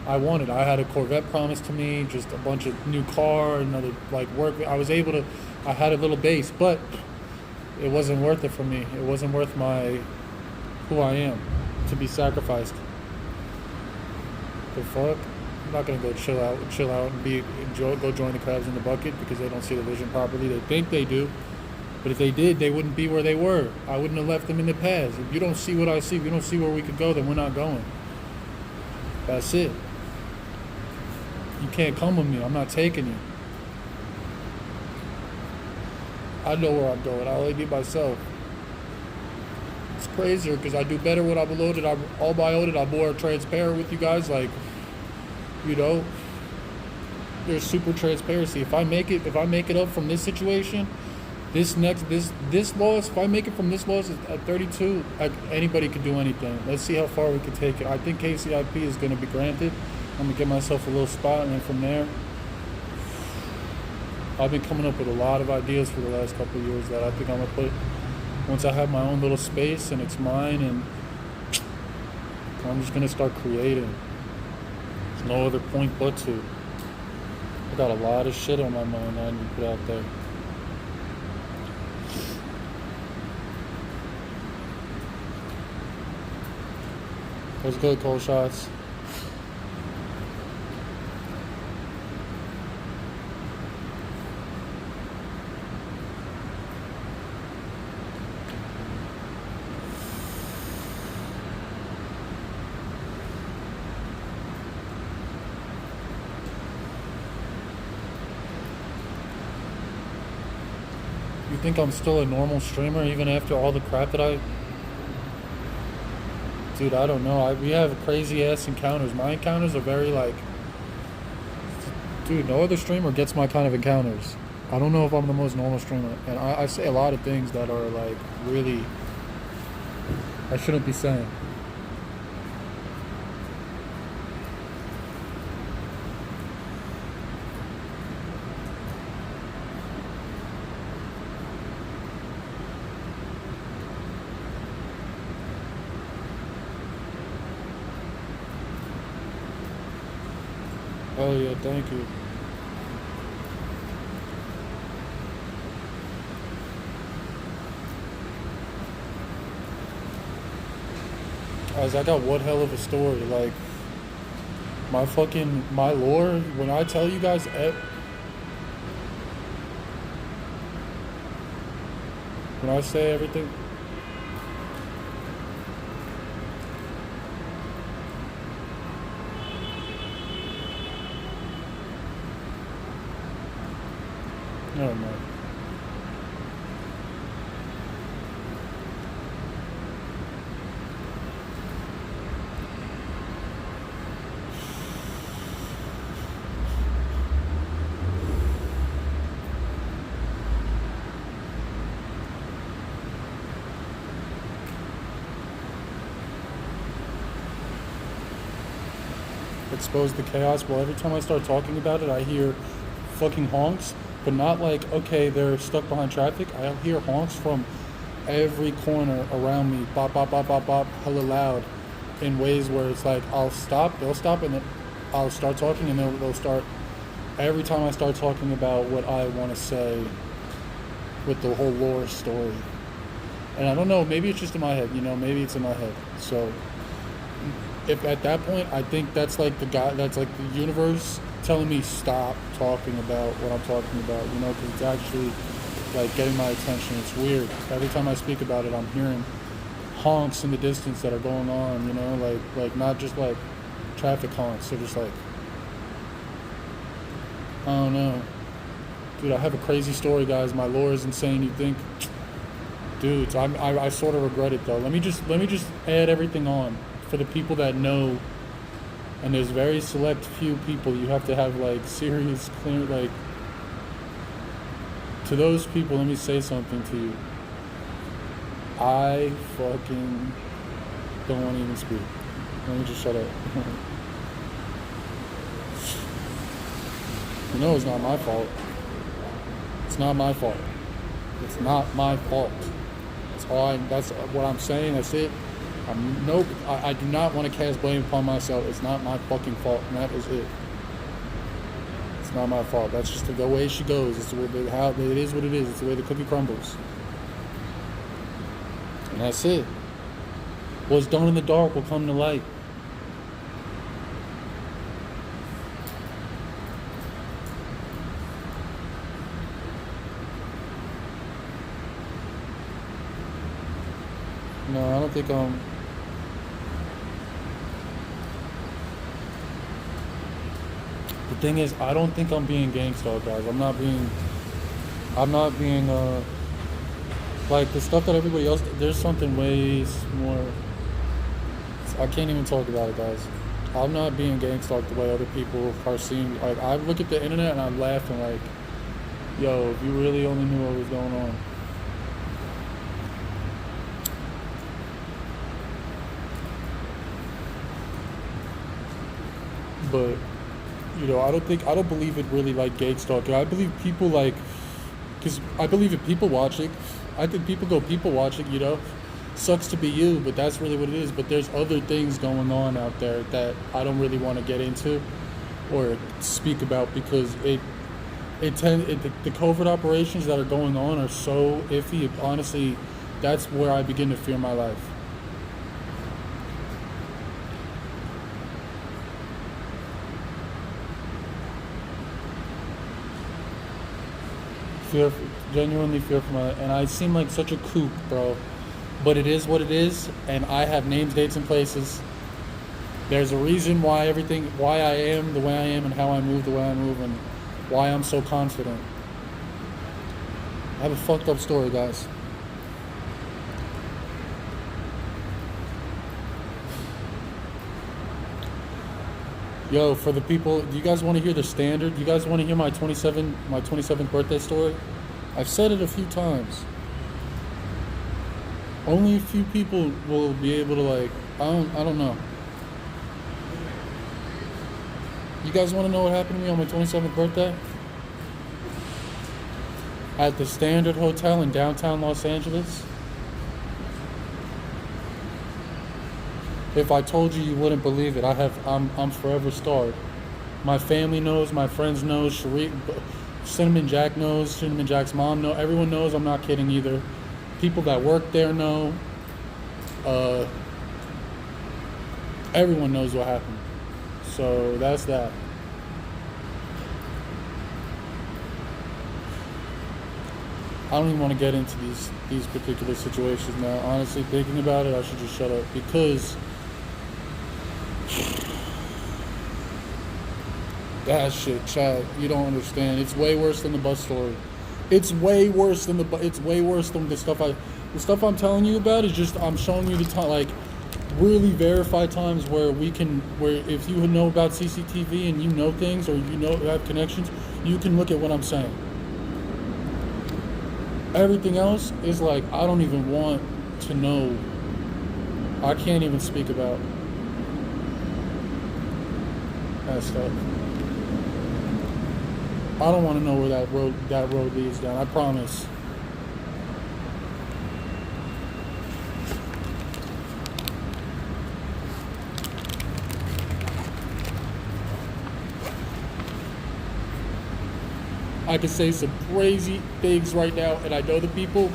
I wanted. I had a Corvette promised to me, just a bunch of new car, another like work. I had a little base, but it wasn't worth it for me. It wasn't worth who I am to be sacrificed. The fuck? I'm not gonna go chill out and go join the crabs in the bucket because they don't see the vision properly. They think they do, but if they did, they wouldn't be where they were. I wouldn't have left them in the past. If you don't see what I see, if you don't see where we could go, then we're not going. That's it. You can't come with me. I'm not taking you. I know where I'm going. I only be myself. It's crazier because I do better when I'm loaded. I'm all my own and I'm more transparent with you guys. Like, you know, there's super transparency. If I make it up from this situation, this loss, if I make it from this loss at 32, anybody could do anything. Let's see how far we can take it. I think KCIP is going to be granted. I'm going to get myself a little spot, and then from there, I've been coming up with a lot of ideas for the last couple of years that I think I'm going to put, once I have my own little space and it's mine, and I'm just going to start creating. There's no other point but to. I got a lot of shit on my mind that I need to put out there. What's good, Cold Shots? You think I'm still a normal streamer even after all the crap that Dude, I don't know. We have crazy ass encounters. My encounters are very like... Dude, no other streamer gets my kind of encounters. I don't know if I'm the most normal streamer. And I say a lot of things that are like really... I shouldn't be saying. Oh yeah, thank you. Guys, I got one hell of a story. Like, my lore, when I tell you guys, when I say everything, never mind. Expose the chaos. Well, every time I start talking about it, I hear fucking honks. But not like, okay, they're stuck behind traffic. I hear honks from every corner around me. Bop, bop, bop, bop, bop, hella loud. In ways where it's like, they'll stop, and then I'll start talking, and they'll start. Every time I start talking about what I want to say with the whole lore story. And I don't know, maybe it's just in my head, maybe it's in my head. So, if at that point, I think that's like that's like the universe telling me stop talking about what I'm talking about, because it's actually like getting my attention. It's weird. Every time I speak about it, I'm hearing honks in the distance that are going on, like not just like traffic honks. They're just like, I don't know. Dude, I have a crazy story, guys. My lore is insane. You think, dudes, I sort of regret it though. Let me just add everything on for the people that know. And there's very select few people you have to have like serious, clear, like, to those people, let me say something to you. I fucking don't want to even speak. Let me just shut up. It's not my fault. It's not my fault. It's not my fault. That's what I'm saying. That's it. I do not want to cast blame upon myself. It's not my fucking fault, and that is it. It's not my fault. That's just the way she goes. It's how it is what it is. It's the way the cookie crumbles. And that's it. What's done in the dark will come to light. No, I don't think the thing is, I don't think I'm being gangsta, guys. I'm not being like the stuff that everybody else, there's something way more, I can't even talk about it, guys. I'm not being gangsta the way other people are seeing. Like, I look at the internet and I'm laughing like, yo, if you really only knew what was going on. But, you know, I don't believe it really like gang stalking. I believe people like, because I believe if people watch it, I think people go people watch it, you know. Sucks to be you, but that's really what it is. But there's other things going on out there that I don't really want to get into or speak about because the covert operations that are going on are so iffy. Honestly, that's where I begin to fear my life. Genuinely fear for my life. And I seem like such a kook, bro. But it is what it is, and I have names, dates, and places. There's a reason why I am the way I am and how I move the way I move and why I'm so confident. I have a fucked up story, guys. Yo, for the people, do you guys want to hear the standard? Do you guys want to hear my 27th birthday story? I've said it a few times. Only a few people will be able to, like, I don't know. You guys want to know what happened to me on my 27th birthday? At the Standard Hotel in downtown Los Angeles. If I told you, you wouldn't believe it. I'm forever scarred. My family knows, my friends know, Cinnamon Jack knows, Cinnamon Jack's mom knows, everyone knows, I'm not kidding either. People that work there know. Everyone knows what happened. So that's that. I don't even want to get into these particular situations now. Honestly, thinking about it, I should just shut up because that shit, Chad, you don't understand. It's way worse than the bus story. It's way worse than the stuff I'm telling you about is just I'm showing you the time, like really verified times where if you know about CCTV and you know things or you have connections, you can look at what I'm saying. Everything else is like I don't even want to know. I can't even speak about that stuff. I don't want to know where that road leads down. I promise. I can say some crazy things right now, and I know the people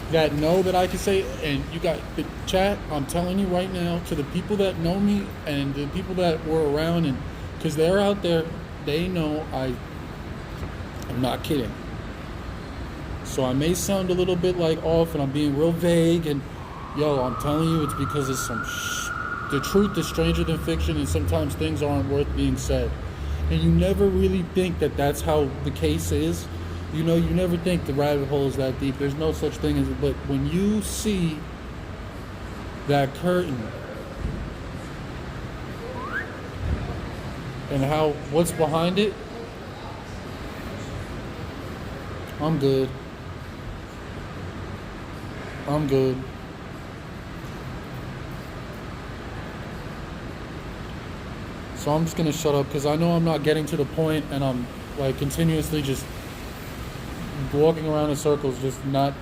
that know that I can say, and you got the chat, I'm telling you right now, to the people that know me and the people that were around, and because they're out there, they know I'm not kidding. So I may sound a little bit like off and I'm being real vague, and yo, I'm telling you, it's because it's the truth is stranger than fiction, and sometimes things aren't worth being said. And you never really think that that's how the case is. You know, you never think the rabbit hole is that deep. There's no such thing as it. But when you see that curtain and what's behind it, I'm good. I'm good. So I'm just gonna shut up because I know I'm not getting to the point, and I'm like continuously just walking around in circles, just not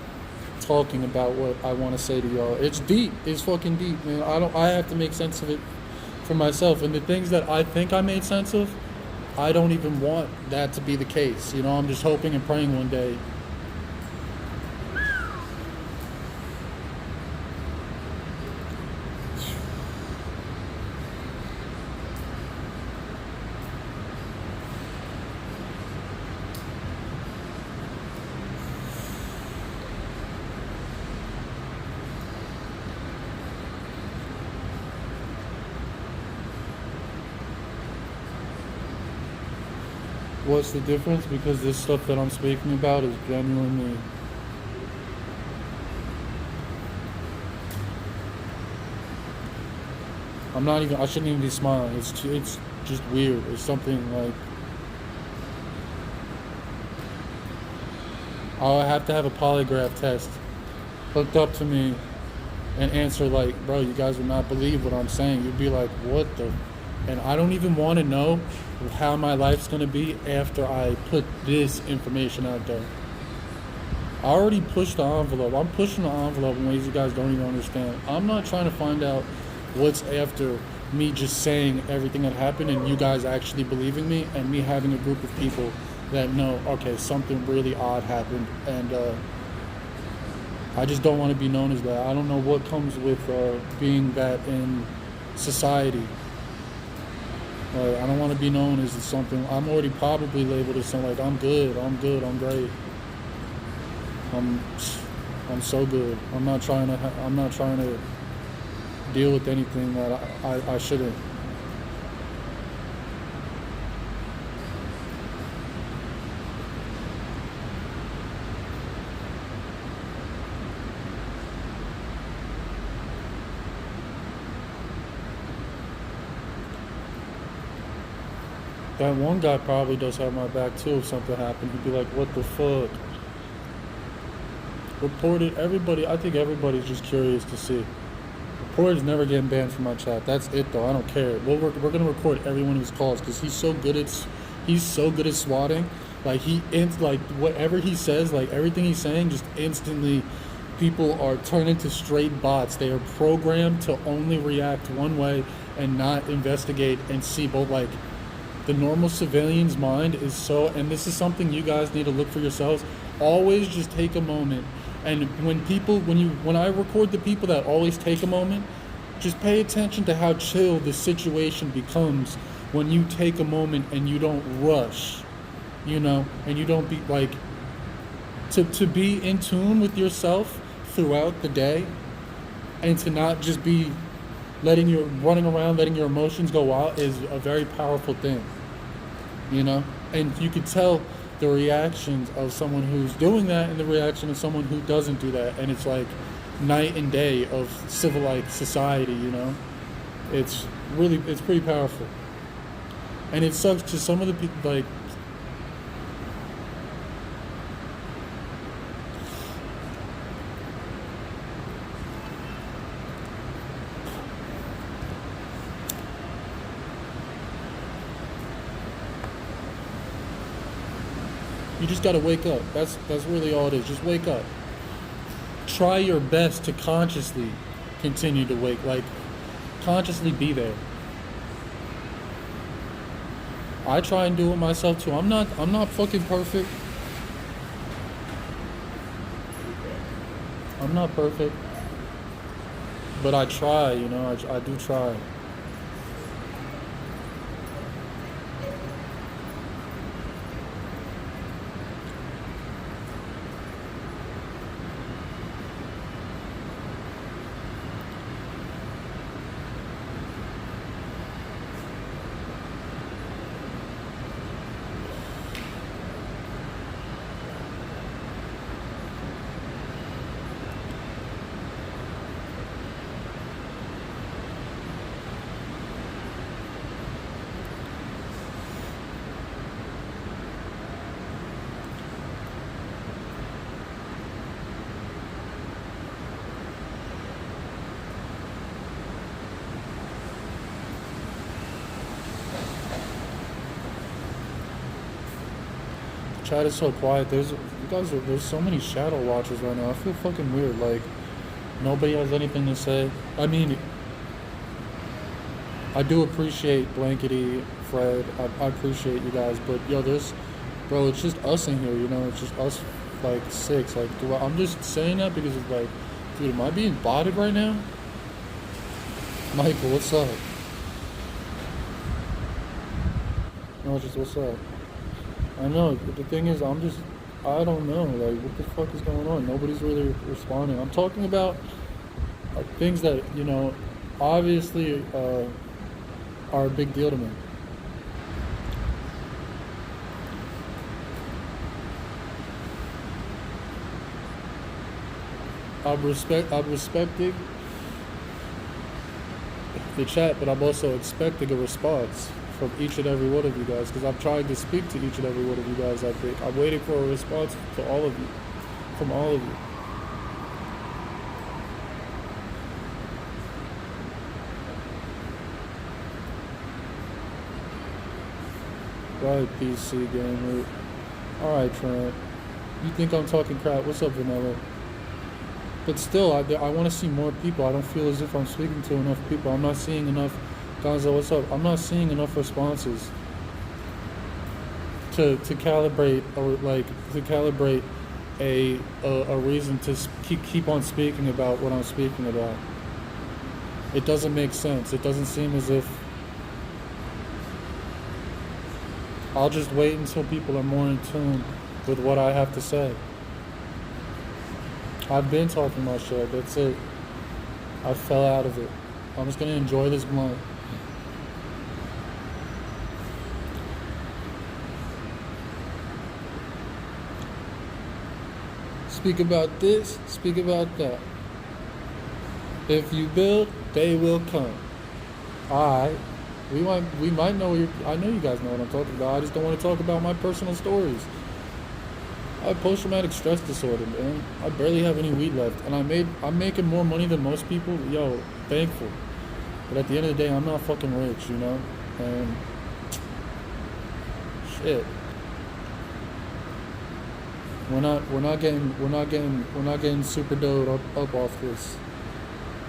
talking about what I want to say to y'all. It's deep. It's fucking deep, man. I have to make sense of it for myself. And the things that I think I made sense of, I don't even want that to be the case. You know, I'm just hoping and praying one day. What's the difference? Because this stuff that I'm speaking about is genuinely I shouldn't even be smiling. It's just weird. It's something like I'll have to have a polygraph test hooked up to me and answer like, bro, you guys would not believe what I'm saying. You'd be like, what the? And I don't even want to know how my life's going to be after I put this information out there. I already pushed the envelope. I'm pushing the envelope in ways you guys don't even understand. I'm not trying to find out what's after me just saying everything that happened and you guys actually believing me and me having a group of people that know, okay, something really odd happened, and I just don't want to be known as that. I don't know what comes with being that in society. I don't want to be known as something. I'm already probably labeled as something like I'm good, I'm great. I'm so good. I'm not trying to deal with anything that I shouldn't. That one guy probably does have my back too if something happened. He'd be like, what the fuck? Reported everybody. I think everybody's just curious to see. Reported's never getting banned from my chat. That's it though. I don't care. We're gonna record every one of his calls because he's so good at swatting. Like like whatever he says, like everything he's saying, just instantly people are turned into straight bots. They are programmed to only react one way and not investigate and see. But like the normal civilian's mind is so, and this is something you guys need to look for yourselves. Always just take a moment. And when I record the people that always take a moment, just pay attention to how chill the situation becomes when you take a moment and you don't rush, you know, and you don't be like, to be in tune with yourself throughout the day and to not just be running around, letting your emotions go out is a very powerful thing, you know, and you could tell the reactions of someone who's doing that and the reaction of someone who doesn't do that. And it's like night and day of civilized society, you know. It's pretty powerful. And it sucks to some of the people, like, you just gotta wake up. That's really all it is. Just wake up. Try your best to consciously continue to wake, like consciously be there. I try and do it myself too. I'm not fucking perfect. I'm not perfect. But I try, you know, I do try. chat is so quiet. There's so many shadow watchers right now. I feel fucking weird. Like nobody has anything to say. I mean, I do appreciate Blankety, Fred. I appreciate you guys, but yo, bro, it's just us in here. You know, it's just us like 6. Like, I'm just saying that because it's like, dude, am I being botted right now? Michael, what's up? No, just what's up? I know, but the thing is, I don't know, like, what the fuck is going on? Nobody's really responding. I'm talking about things that, you know, obviously are a big deal to me. I'm respecting the chat, but I'm also expecting a response from each and every one of you guys, because I'm trying to speak to each and every one of you guys. I think I'm waiting for a response to all of you, from all of you. Right, PC gamer. Alright, Trent. You think I'm talking crap? What's up, Vanilla? But still, I want to see more people. I don't feel as if I'm speaking to enough people. I'm not seeing enough. Gonzo, what's up? I'm not seeing enough responses to calibrate, or like to calibrate a reason to keep on speaking about what I'm speaking about. It doesn't make sense. It doesn't seem as if I'll just wait until people are more in tune with what I have to say. I've been talking my shit. That's it. I fell out of it. I'm just gonna enjoy this blunt. Speak about this, speak about that. If you build, they will come. Alright. We might know I know you guys know what I'm talking about. I just don't want to talk about my personal stories. I have post-traumatic stress disorder, man. I barely have any weed left, and I'm making more money than most people. Yo, thankful. But at the end of the day, I'm not fucking rich, you know. And shit, we're not getting super doughed up off this.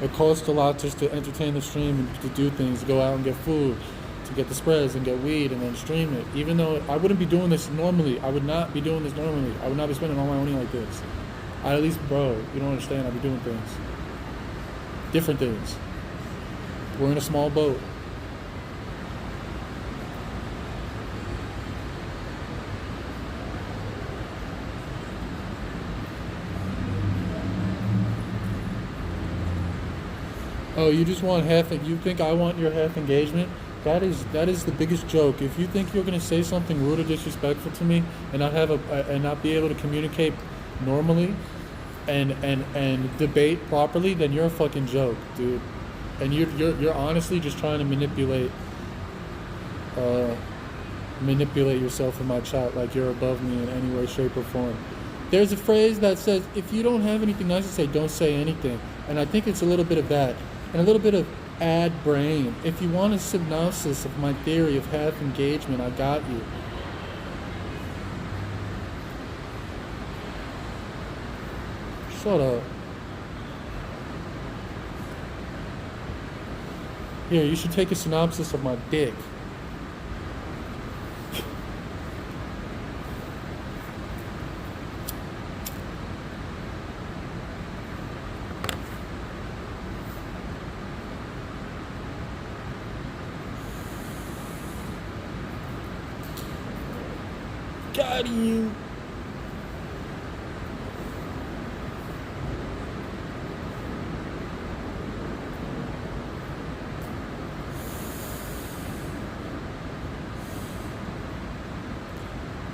It costs a lot just to entertain the stream and to do things, to go out and get food, to get the spreads and get weed and then stream it. Even though I wouldn't be doing this normally. I would not be doing this normally. I would not be spending all my money like this. I at least, bro, you don't understand. I'd be doing things. Different things. We're in a small boat. Oh, you just want half, you think I want your half engagement? That is the biggest joke. If you think you're gonna say something rude or disrespectful to me and not have and not be able to communicate normally and debate properly, then you're a fucking joke, dude. And you're honestly just trying to manipulate yourself in my chat like you're above me in any way, shape, or form. There's a phrase that says, if you don't have anything nice to say, don't say anything. And I think it's a little bit of that. And a little bit of ad brain. If you want a synopsis of my theory of half engagement, I got you. Shut up. Here, you should take a synopsis of my dick. Got you.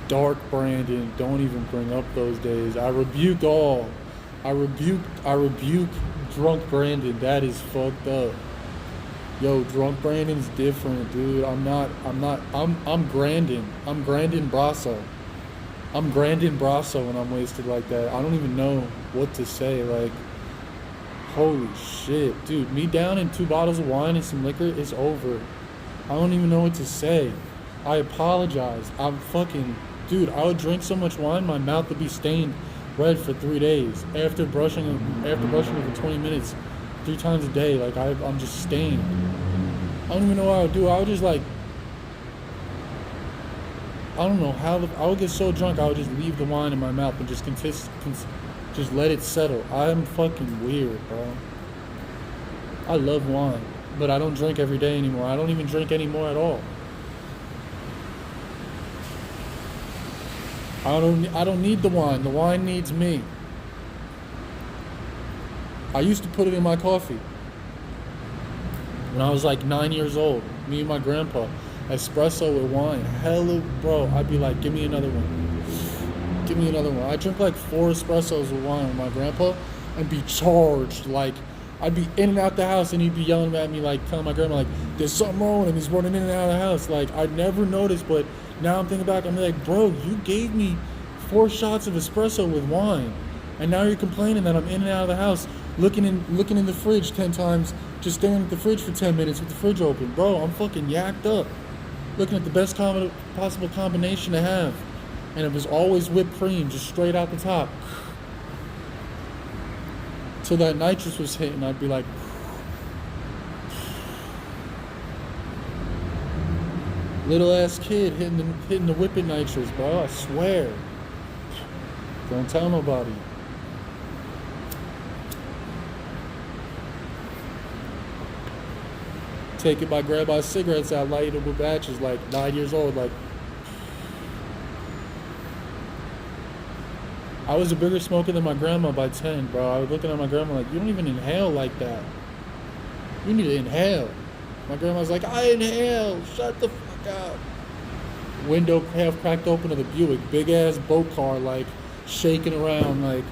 Dark Brandon, don't even bring up those days. I rebuke all. I rebuke drunk Brandon. That is fucked up. Yo, drunk Brandon's different, dude. I'm Grandin. I'm Grandin Brasso. I'm Grandin Brasso when I'm wasted like that. I don't even know what to say. Like, holy shit, dude. Me down in 2 bottles of wine and some liquor is over. I don't even know what to say. I apologize. I'm fucking dude, I would drink so much wine, my mouth would be stained red for 3 days. After brushing for 20 minutes, 3 times a day, like I'm just stained. I don't even know what I would do. I would just like, I don't know how, I would get so drunk, I would just leave the wine in my mouth and just just let it settle. I'm fucking weird, bro. I love wine, but I don't drink every day anymore. I don't even drink anymore at all. I don't need the wine. The wine needs me. I used to put it in my coffee. When I was like 9 years old, me and my grandpa, espresso with wine. Hella, bro, I'd be like, give me another one. Give me another one. I drink like 4 espressos with wine with my grandpa and be charged. Like, I'd be in and out the house and he'd be yelling at me, like telling my grandma, like, there's something wrong with him. He's running in and out of the house. Like, I'd never noticed, but now I'm thinking back, I'm like, bro, you gave me 4 shots of espresso with wine. And now you're complaining that I'm in and out of the house, looking in the fridge 10 times, just staring at the fridge for 10 minutes with the fridge open. Bro, I'm fucking yacked up. Looking at the best possible combination to have. And it was always whipped cream, just straight out the top. Till that nitrous was hitting, I'd be like, little ass kid hitting the whipping nitrous, bro. I swear. Don't tell nobody. Take it by grandma's cigarettes out, light it with batches, like 9 years old, like. I was a bigger smoker than my grandma by 10, bro. I was looking at my grandma like, you don't even inhale like that. You need to inhale. My grandma's like, I inhale. Shut the fuck up. Window half cracked open of the Buick. Big ass boat car, like, shaking around. Like,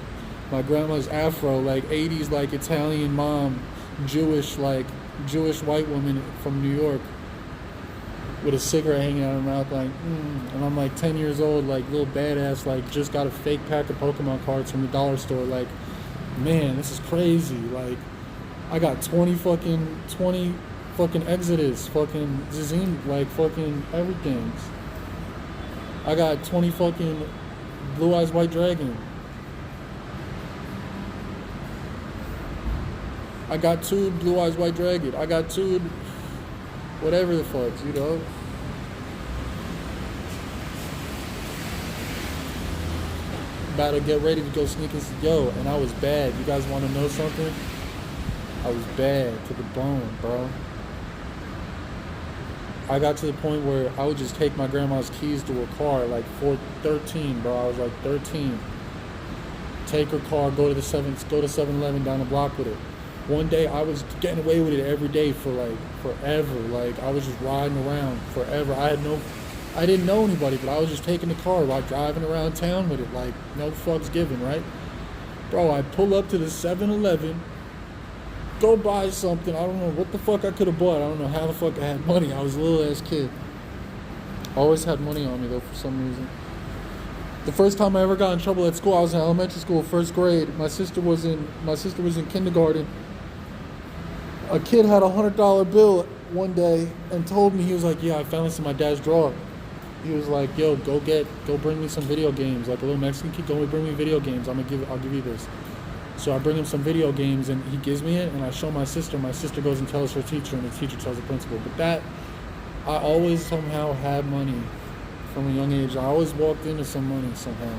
my grandma's afro, like, 80s, like, Italian mom. Jewish white woman from New York. With a cigarette hanging out of her mouth, like, and I'm like 10 years old, like little badass, like just got a fake pack of Pokemon cards from the dollar store. Like, man, this is crazy. Like, I got 20 fucking Exodus, fucking Zazim, like fucking everything. I got 20 fucking Blue Eyes White Dragon. I got 2 Blue Eyes White Dragon. I got 2. Whatever the fuck, you know. About to get ready to go sneak and yo, and I was bad. You guys want to know something? I was bad to the bone, bro. I got to the point where I would just take my grandma's keys to her car, like 13, bro. I was like 13. Take her car, go to 7-Eleven down the block with it. One day I was getting away with it every day for like forever. Like, I was just riding around forever. I didn't know anybody, but I was just taking the car, like driving around town with it, like no fucks given, right? Bro, I pull up to the 7-Eleven, go buy something. I don't know what the fuck I could have bought. I don't know how the fuck I had money. I was a little ass kid. Always had money on me though for some reason. The first time I ever got in trouble at school, I was in elementary school, 1st grade. My sister was in kindergarten. A kid had a $100 bill one day and told me, he was like, yeah, I found this in my dad's drawer. He was like, yo, go bring me some video games. Like a little Mexican kid, go bring me video games. I'll give you this. So I bring him some video games and he gives me it and I show my sister. My sister goes and tells her teacher and the teacher tells the principal. But that, I always somehow had money from a young age. I always walked into some money somehow.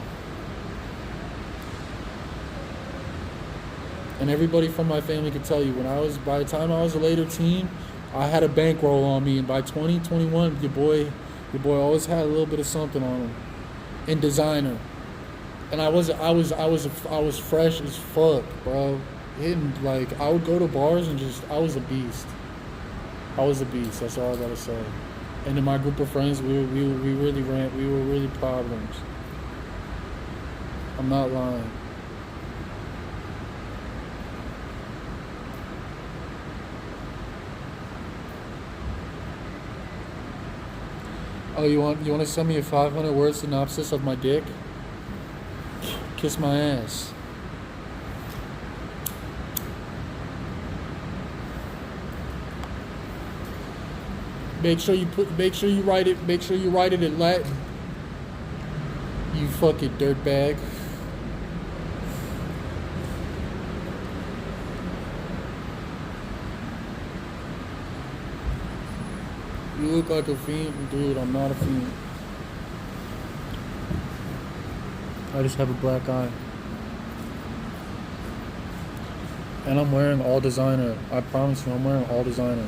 And everybody from my family could tell you, by the time I was a later teen, I had a bankroll on me, and by 2021, your boy always had a little bit of something on him, in designer. And I was fresh as fuck, bro. Like, I would go to bars and I was a beast. I was a beast. That's all I gotta say. And in my group of friends, we were really problems. I'm not lying. Oh, you want to send me a 500-word synopsis of my dick? Kiss my ass. Make sure you write it in Latin. You fucking dirtbag. You look like a fiend, dude. I'm not a fiend. I just have a black eye. And I'm wearing all designer. I promise you, I'm wearing all designer.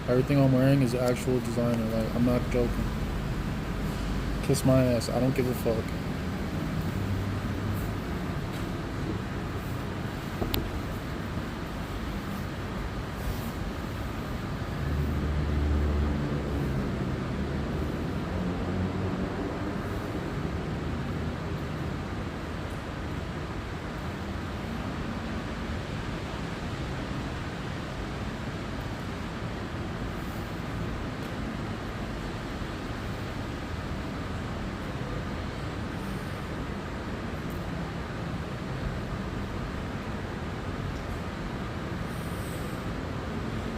Everything I'm wearing is actual designer. Like, I'm not joking. Kiss my ass. I don't give a fuck.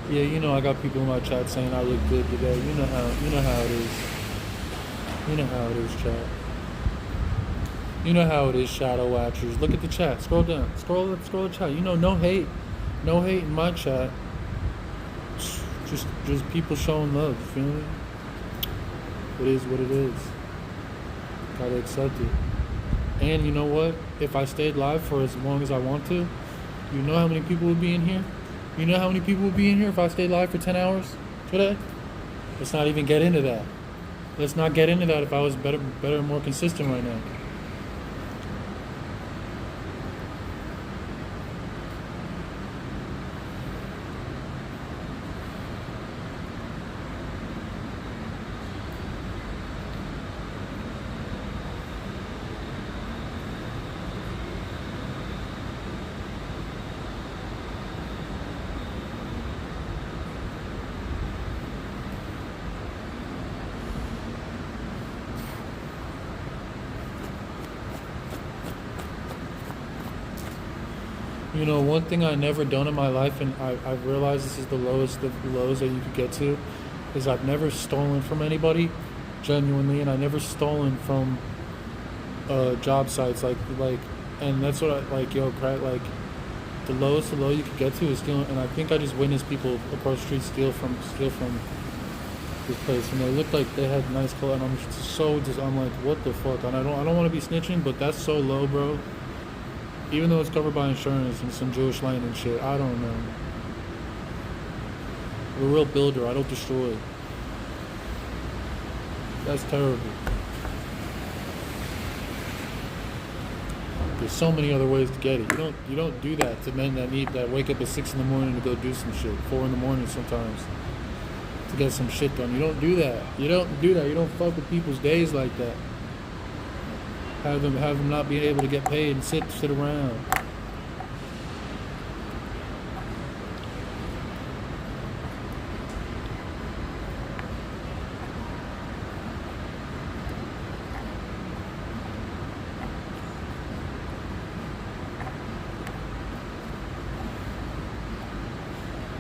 Yeah, you know I got people in my chat saying I look good today. You know how it is. You know how it is, chat. You know how it is, shadow watchers. Look at the chat. Scroll down. Scroll the chat. You know, no hate. No hate in my chat. Just people showing love, you feel me? It is what it is. Gotta accept it. And you know what? If I stayed live for as long as I want to, you know how many people would be in here? You know how many people would be in here if I stayed live for 10 hours today? Let's not even get into that. Let's not get into that if I was better and more consistent right now. You know, one thing I never done in my life, and I've realized this is the lowest of lows that you could get to, is I've never stolen from anybody, genuinely, and I never stolen from job sites, like, and that's what I, like, yo, like, the lowest low you could get to is stealing, and I think I just witnessed people across the street steal from this place, and they looked like they had nice clothes, and I'm like, what the fuck, and I don't want to be snitching, but that's so low, bro. Even though it's covered by insurance and some Jewish land and shit, I don't know. I'm a real builder, I don't destroy. That's terrible. There's so many other ways to get it. You don't do that to men that wake up at 6 in the morning to go do some shit. 4 in the morning sometimes. To get some shit done. You don't do that. You don't do that. You don't fuck with people's days like that. Have them not being able to get paid and sit around.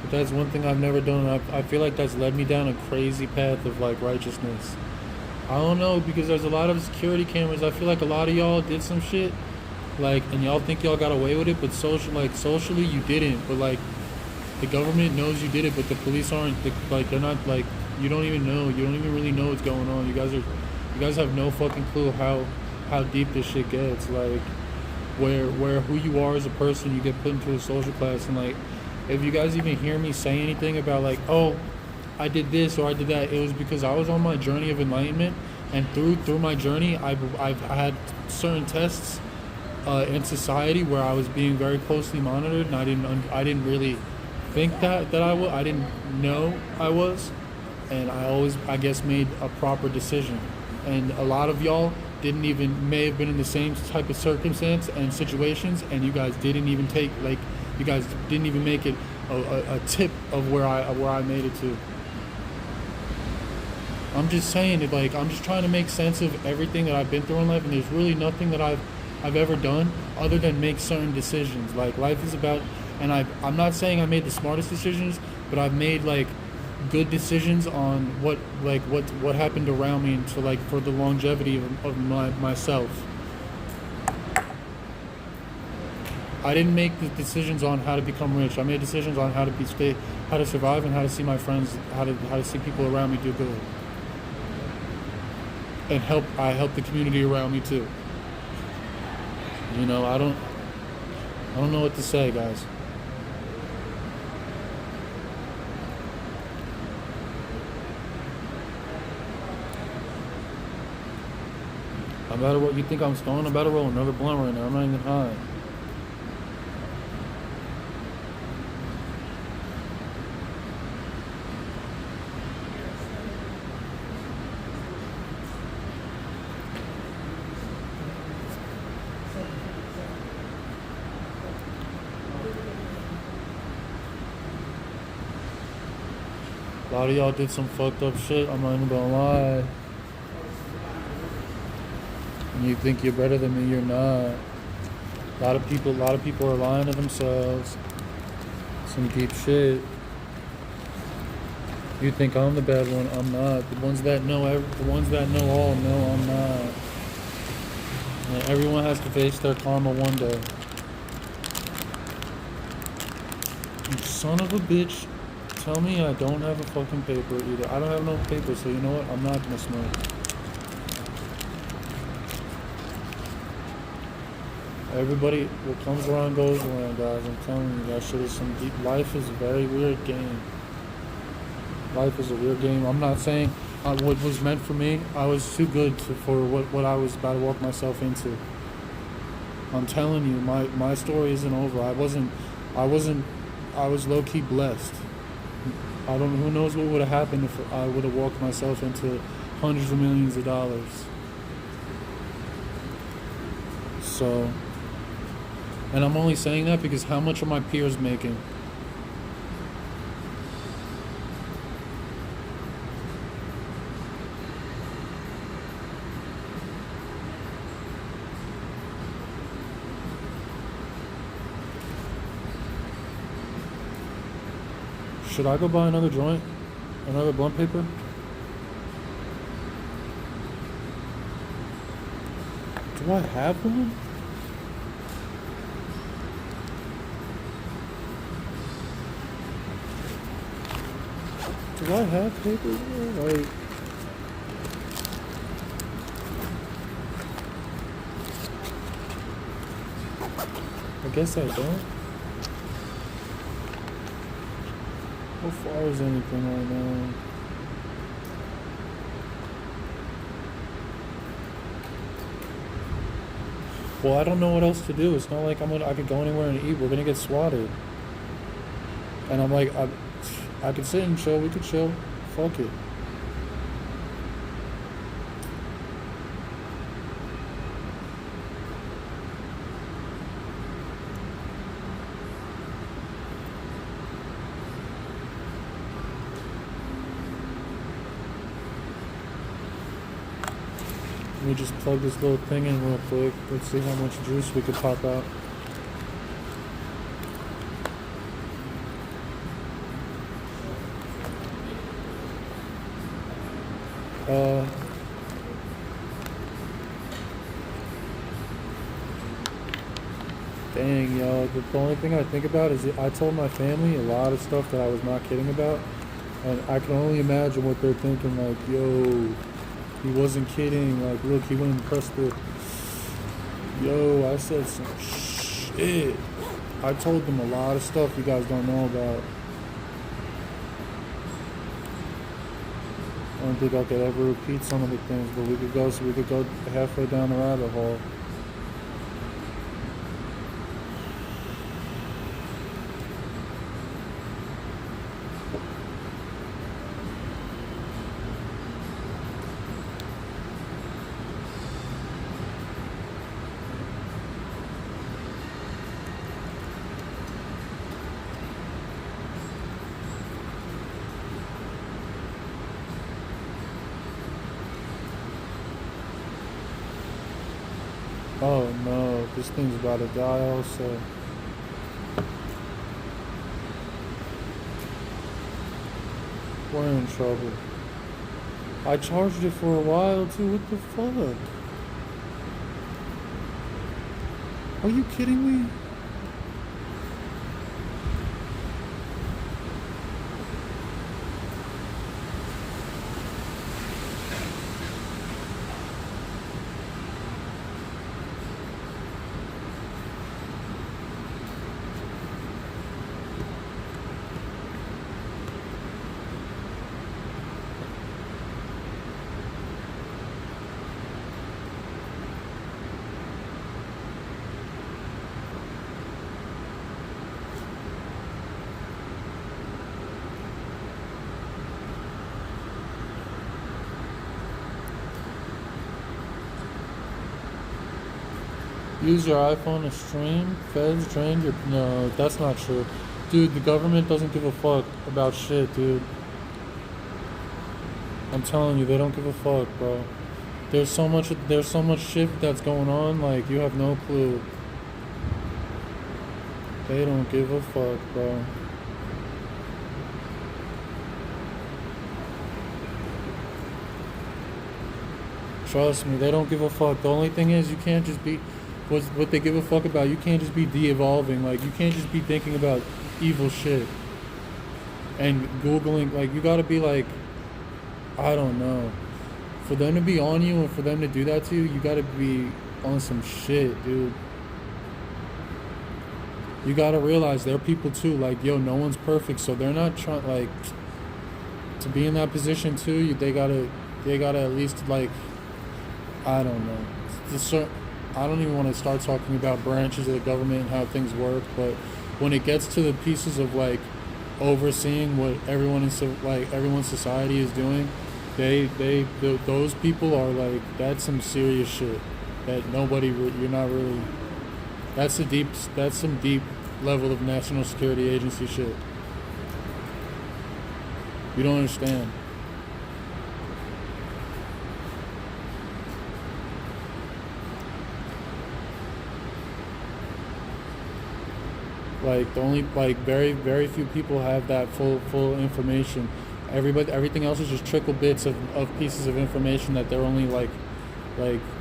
But that's one thing I've never done. I feel like that's led me down a crazy path of like righteousness. I don't know, because there's a lot of security cameras. I feel like a lot of y'all did some shit, like, and y'all think y'all got away with it, but socially you didn't. But like, the government knows you did it, but the police aren't. They're not, like, you don't even know. You don't even really know what's going on. You guys have no fucking clue how deep this shit gets. Like, where who you are as a person, you get put into a social class, and like, if you guys even hear me say anything about like, oh, I did this or I did that, it was because I was on my journey of enlightenment, and through my journey, I had certain tests in society where I was being very closely monitored, and I didn't really think that I was. I didn't know I was, and I always, I guess, made a proper decision. And a lot of y'all may have been in the same type of circumstance and situations, and you guys didn't even make it a tip of where I made it to. I'm just saying, like, I'm just trying to make sense of everything that I've been through in life, and there's really nothing that I've ever done other than make certain decisions. Like, life is about, and I'm not saying I made the smartest decisions, but I've made like good decisions on what happened around me, and to, like, for the longevity of myself. I didn't make the decisions on how to become rich. I made decisions on how to how to survive, and how to see my friends, how to see people around me do good, and I help the community around me too. You know, I don't know what to say, guys. I'm about to roll. You think I'm stoned? I'm about to roll another blunt right now. I'm not even high. A lot of y'all did some fucked up shit. I'm not even gonna lie. And you think you're better than me? You're not. A lot of people are lying to themselves. Some deep shit. You think I'm the bad one? I'm not. The ones that know all know I'm not. And everyone has to face their karma one day. You son of a bitch. Tell me I don't have a fucking paper either. I don't have no paper, so you know what? I'm not gonna smoke. Everybody, what comes around goes around, guys. I'm telling you, that shit is some deep. Life is a very weird game. Life is a weird game. I'm not saying what was meant for me. I was too good for what I was about to walk myself into. I'm telling you, my story isn't over. I was low-key blessed. Who knows what would have happened if I would have walked myself into hundreds of millions of dollars. So, and I'm only saying that because how much are my peers making? Should I go buy another joint? Another blunt paper? Do I have one? Do I have paper? Like, I guess I don't. How far is anything right now? Well, I don't know what else to do. It's not like I could go anywhere and eat. We're gonna get swatted. And I'm like, I could sit and chill. We could chill. Fuck it. Let me just plug this little thing in real quick. Let's see how much juice we could pop out. Dang, y'all. The only thing I think about is I told my family a lot of stuff that I was not kidding about. And I can only imagine what they're thinking, like, yo, he wasn't kidding. Like, look, he wouldn't press the... Yo, I said some shit. I told them a lot of stuff you guys don't know about. I don't think I could ever repeat some of the things, but we could go halfway down the rabbit hole. Oh no, this thing's about to die also. We're in trouble. I charged it for a while too, what the fuck? Are you kidding me? Use your iPhone to stream. Feds drained your. No, that's not true. Dude, the government doesn't give a fuck about shit, dude. I'm telling you, they don't give a fuck, bro. There's so much shit that's going on, like, you have no clue. They don't give a fuck, bro. Trust me, they don't give a fuck. The only thing is, you can't just be what they give a fuck about. You can't just be de-evolving. Like, you can't just be thinking about evil shit and Googling. Like, you gotta be like, I don't know. For them to be on you and for them to do that to you, you gotta be on some shit, dude. You gotta realize they're people too. Like, yo, no one's perfect, so they're not trying, like, to be in that position too. They gotta at least, like, I don't know. I don't even want to start talking about branches of the government and how things work, but when it gets to the pieces of, like, overseeing what everyone's society is doing, those people are like, that's some serious shit that you're not really. That's some deep level of national security agency shit. You don't understand. Like, very few people have that full information. Everything else is just trickle bits of pieces of information that they're only like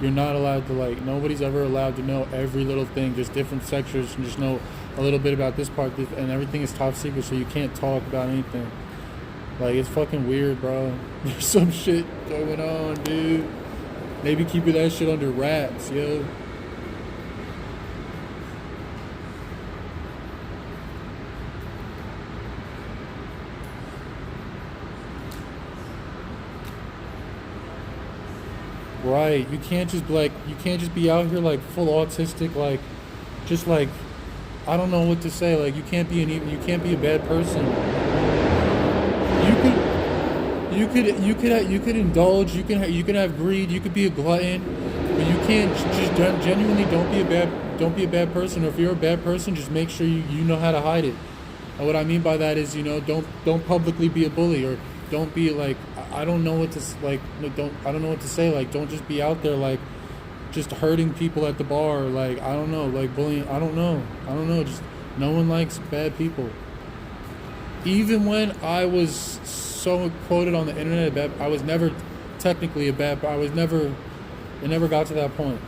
you're not allowed to, like, nobody's ever allowed to know every little thing, just different sectors, and just know a little bit about this part, and everything is top secret, so you can't talk about anything. Like, it's fucking weird, bro. There's some shit going on, dude. Maybe keeping that shit under wraps, yo. Right, you can't just be out here like full autistic, like, just like, I don't know what to say. Like, you can't be a bad person. You could indulge. You can have greed. You could be a glutton, but you can't just genuinely don't be a bad person. Or if you're a bad person, just make sure you know how to hide it. And what I mean by that is, don't publicly be a bully, or don't be like, I don't know what to say. Like, don't just be out there like just hurting people at the bar, like, I don't know, like bullying. I don't know. Just, no one likes bad people. Even when I was so quoted on the internet, I was never technically a bad. It never got to that point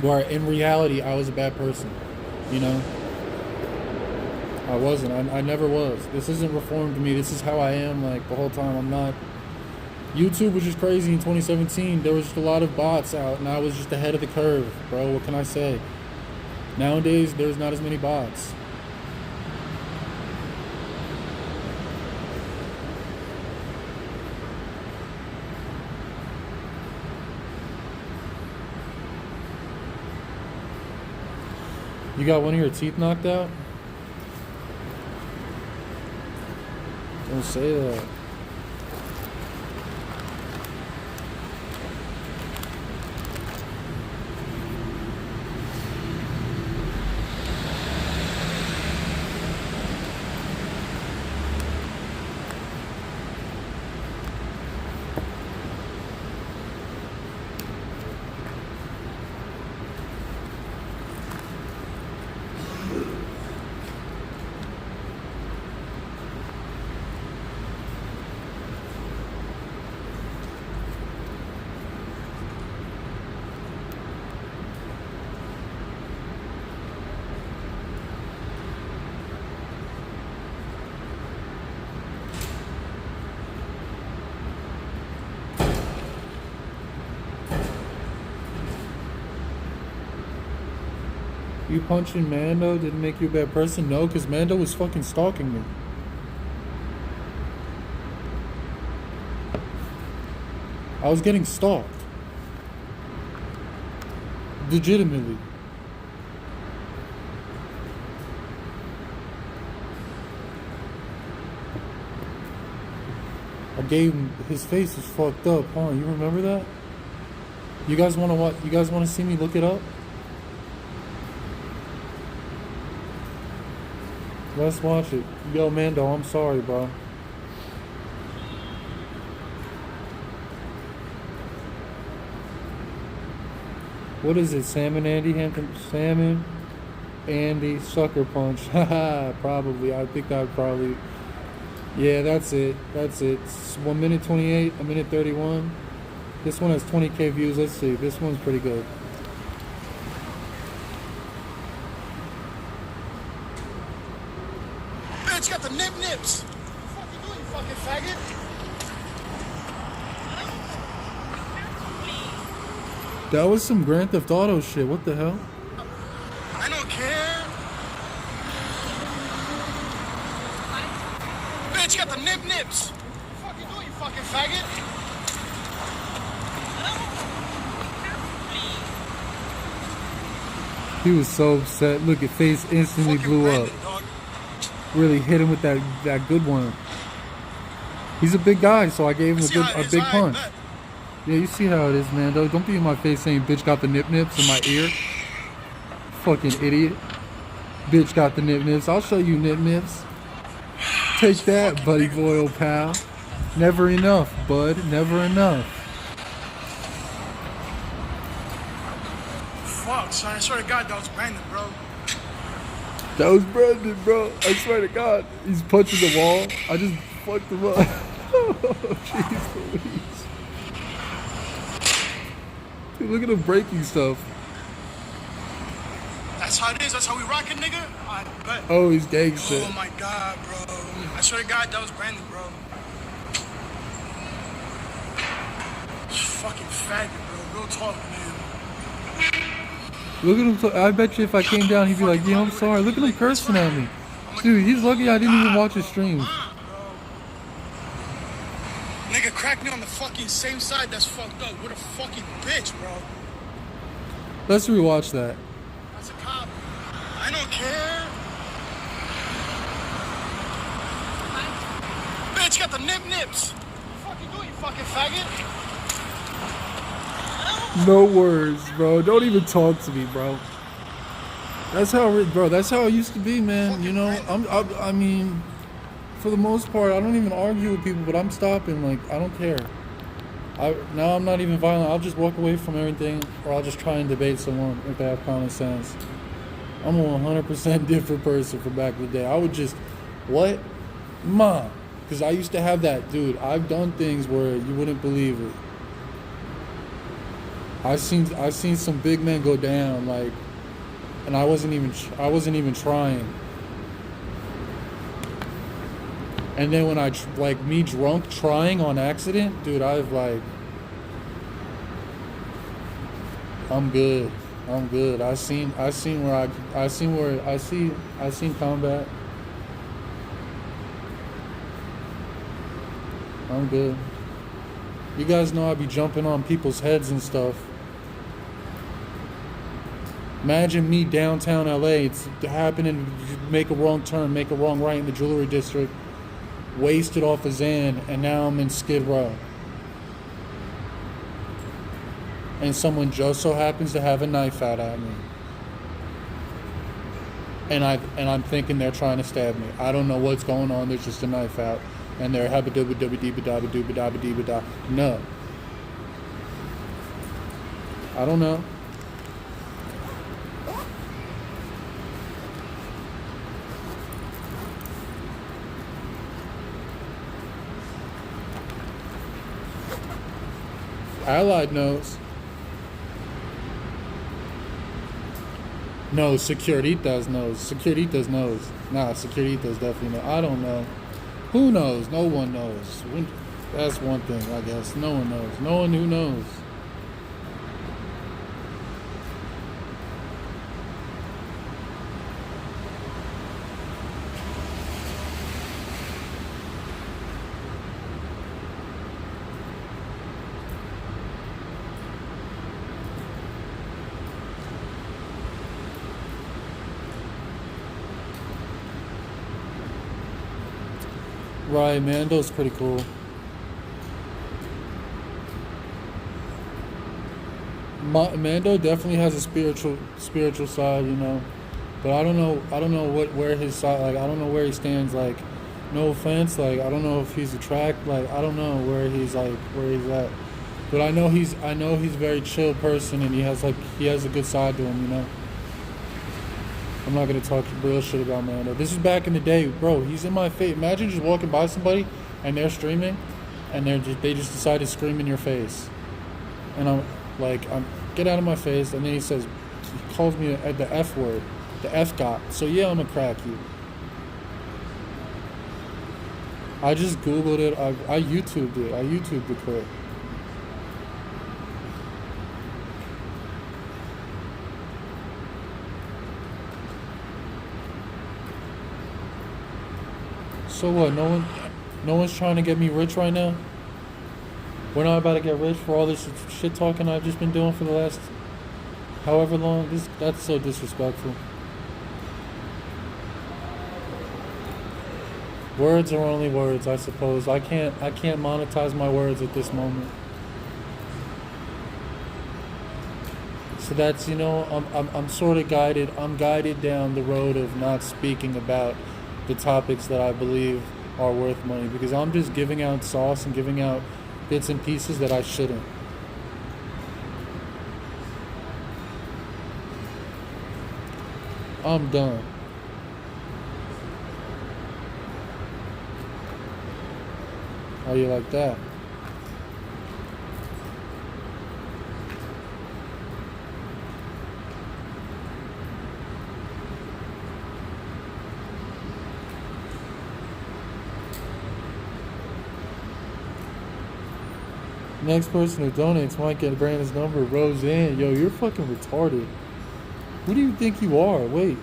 where in reality I was a bad person. I wasn't. I never was. This isn't reformed to me. This is how I am, like, the whole time. I'm not. YouTube was just crazy in 2017. There was just a lot of bots out, and I was just ahead of the curve, bro. What can I say? Nowadays, there's not as many bots. You got one of your teeth knocked out? Don't say that. You punching Mando didn't make you a bad person? No, because Mando was fucking stalking me. I was getting stalked. Legitimately. I gave him, his face was fucked up, huh? You remember that? You guys want to see me look it up? Let's watch it. Yo, Mando, I'm sorry, bro. What is it? Salmon Andy Hampton? Salmon Andy Sucker Punch. Haha, probably. I think I'd probably. Yeah, that's it. That's it. It's 1 minute 28, a minute 31. This one has 20K views. Let's see. This one's pretty good. Bitch got the nips. What the fuck you doing, you fucking faggot? That was some Grand Theft Auto shit. What the hell? I don't care. Bitch got the nips. What the fuck you doing, you fucking faggot? He was so upset. Look, his face instantly Fucking blew Brandon, up. dog. Really hit him with that good one. He's a big guy, so I gave him a big punch. Yeah, you see how it is, man. Though, don't be in my face saying "bitch got the nips" in my ear. Fucking idiot. Bitch got the nips. I'll show you nips. Take that, buddy boy, old pal. Never enough, bud. Never enough. Fuck, son. I swear to God, that was Brandon, bro. That was Brandon, bro. I swear to God. He's punching the wall. I just fucked him up. Oh, jeez Louise. Dude, look at him breaking stuff. That's how it is. That's how we rockin', nigga. I bet. Oh, he's gangster. Oh my God, bro. I swear to God, that was Brandon, bro. Fucking faggot, bro. Real talk, man. Look at him. I bet you if I came down, he'd be like, yeah, I'm sorry. Look at him cursing at me. Dude, he's lucky I didn't even watch his streams. Nigga cracked me on the fucking same side. That's fucked up. What a fucking bitch, bro. Let's rewatch that. That's a cop. I don't care. Bitch got the nips. What the fuck you doing, you fucking faggot? No words, bro. Don't even talk to me, bro. That's how, bro. That's how it used to be, man. You know, I mean, for the most part, I don't even argue with people, but I'm stopping. Like, I don't care. Now I'm not even violent. I'll just walk away from everything, or I'll just try and debate someone if they have common sense. I'm a 100% different person from back in the day. I would just, what? Mom. Because I used to have that, dude. I've done things where you wouldn't believe it. I've seen some big men go down, like, and I wasn't even trying. And then when me drunk trying on accident, dude, I'm good. I seen combat. I'm good. You guys know I be jumping on people's heads and stuff. Imagine me downtown LA, it's happening, make a wrong turn, make a wrong right in the jewelry district, wasted off a Xan, and now I'm in Skid Row. And someone just so happens to have a knife out at me. And I'm thinking they're trying to stab me. I don't know what's going on, there's just a knife out. And they're habba-dubba-dubba-dee-ba-dabba-dooba-dabba-dee-ba-da. No. I don't know. Allied knows. No, Securitas knows. Securitas knows. Nah, Securitas definitely know. I don't know. Who knows? No one knows. That's one thing, I guess. No one knows. No one who knows. Right, Mando's pretty cool. Mando definitely has a spiritual side, you know. But I don't know. I don't know where his side. Like I don't know where he stands. Like, no offense. Like I don't know if he's attract. Like I don't know where he's at. But I know he's a very chill person, and he has a good side to him. You know. I'm not gonna talk real shit about Mando. This is back in the day, bro. He's in my face. Imagine just walking by somebody and they're streaming, and they just decide to scream in your face, and I'm get out of my face. And then he calls me the F word, the F God. So yeah, I'm gonna crack you. I just Googled it. I YouTubed it. I YouTubed the clip. So what? No one's trying to get me rich right now. We're not about to get rich for all this shit talking I've just been doing for the last however long. That's so disrespectful. Words are only words, I suppose. I can't monetize my words at this moment. So that's, I'm sort of guided. I'm guided down the road of not speaking about the topics that I believe are worth money, because I'm just giving out sauce and giving out bits and pieces that I shouldn't. I'm done. How you like that? Next person who donates might get Brandon's number. Roseanne, yo, you're fucking retarded. Who do you think you are? Wait.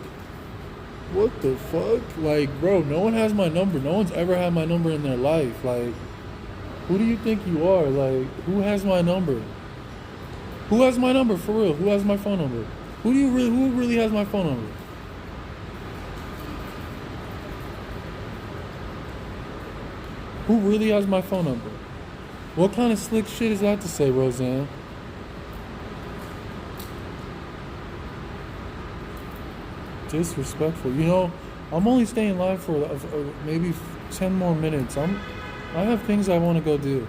What the fuck? Like, bro, no one has my number. No one's ever had my number in their life. Like, who do you think you are? Like, who has my number? Who has my number, for real? Who has my phone number? Who really has my phone number? Who really has my phone number? What kind of slick shit is that to say, Roseanne? Disrespectful. I'm only staying live for maybe 10 more minutes. I have things I want to go do.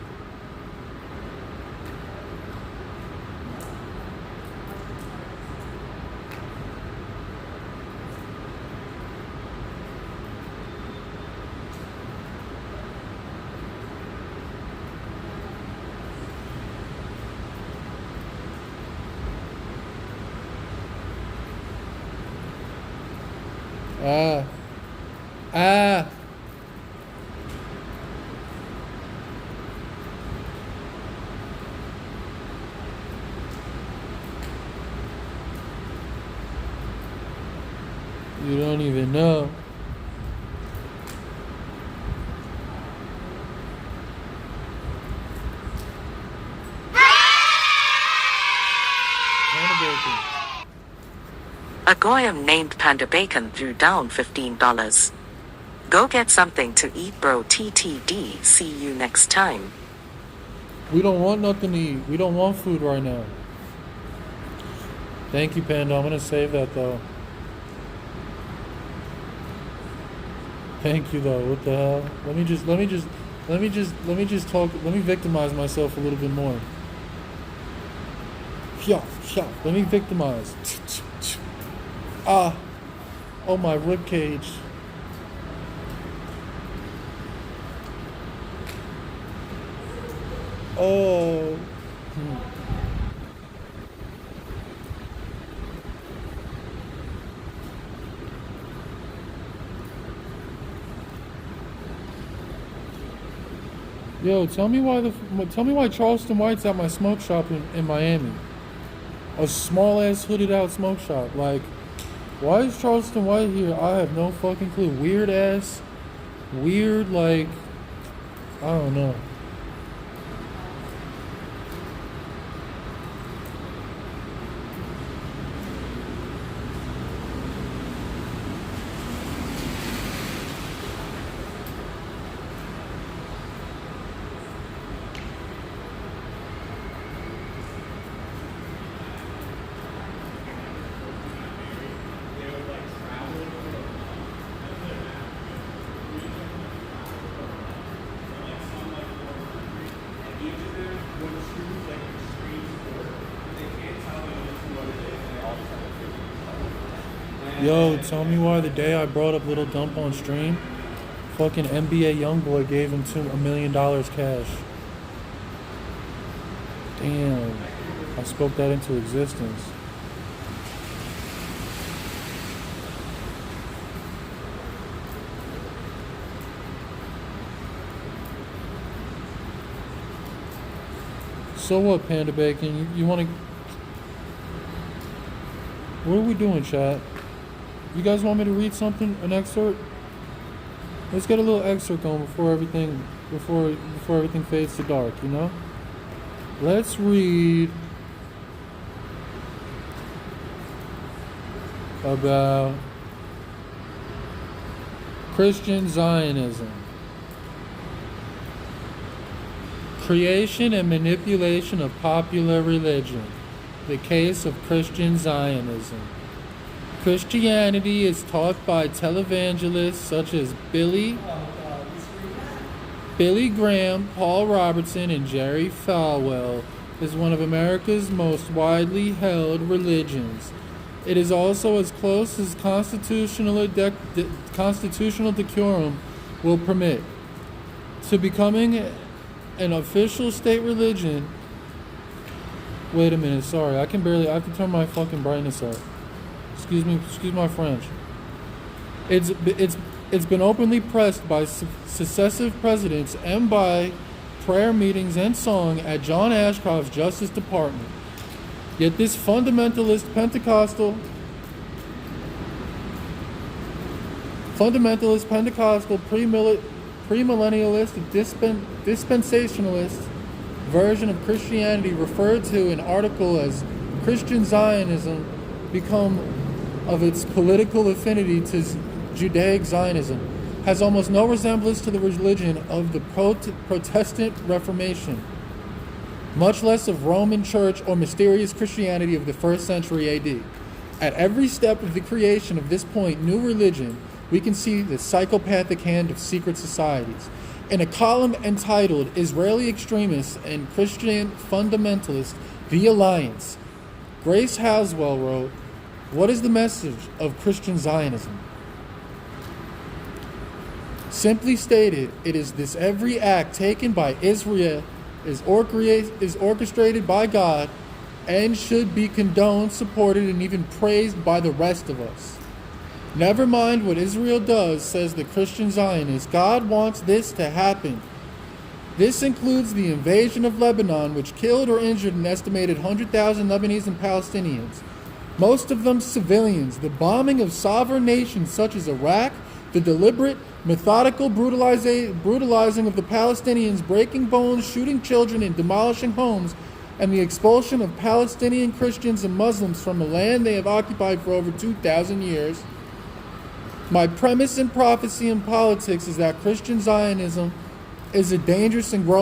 You don't even know. A goyim named Panda Bacon threw down $15. Go get something to eat, bro. TTD. See you next time. We don't want nothing to eat. We don't want food right now. Thank you, Panda. I'm gonna save that though. Thank you though. What the hell? Let me just talk. Let me victimize myself a little bit more. Yeah. Let me victimize. Oh, my rib cage. Oh. Yo, tell me why Charleston White's at my smoke shop in Miami. A small ass hooded out smoke shop. Like, why is Charleston White here? I have no fucking clue. Weird, like, I don't know. Yo, tell me why the day I brought up Little Dump on stream, fucking NBA YoungBoy gave him $1 million cash. Damn, I spoke that into existence. So what, Panda Bacon? You want to... What are we doing, chat? You guys want me to read something? An excerpt? Let's get a little excerpt going before everything fades to dark, you know? Let's read about Christian Zionism. Creation and manipulation of popular religion. The case of Christian Zionism. Christianity is taught by televangelists such as Billy Graham, Paul Robertson, and Jerry Falwell is one of America's most widely held religions. It is also as close as constitutional decorum will permit to becoming an official state religion. Wait a minute, sorry, I have to turn my fucking brightness up. Excuse my French. It's been openly pressed by successive presidents and by prayer meetings and song at John Ashcroft's Justice Department. Yet this fundamentalist Pentecostal premillennialist dispensationalist version of Christianity, referred to in article as Christian Zionism, become of its political affinity to Judaic Zionism, has almost no resemblance to the religion of the Protestant Reformation, much less of Roman Church or mysterious Christianity of the 1st century AD. At every step of the creation of this new religion, we can see the psychopathic hand of secret societies. In a column entitled Israeli Extremists and Christian Fundamentalists, The Alliance, Grace Haswell wrote, "What is the message of Christian Zionism? Simply stated, it is this: every act taken by Israel is orchestrated by God and should be condoned, supported, and even praised by the rest of us. Never mind what Israel does, says the Christian Zionist. God wants this to happen. This includes the invasion of Lebanon, which killed or injured an estimated 100,000 Lebanese and Palestinians, most of them civilians, the bombing of sovereign nations such as Iraq, the deliberate, methodical brutalizing of the Palestinians, breaking bones, shooting children, and demolishing homes, and the expulsion of Palestinian Christians and Muslims from a land they have occupied for over 2,000 years. My premise in prophecy and politics is that Christian Zionism is a dangerous and growing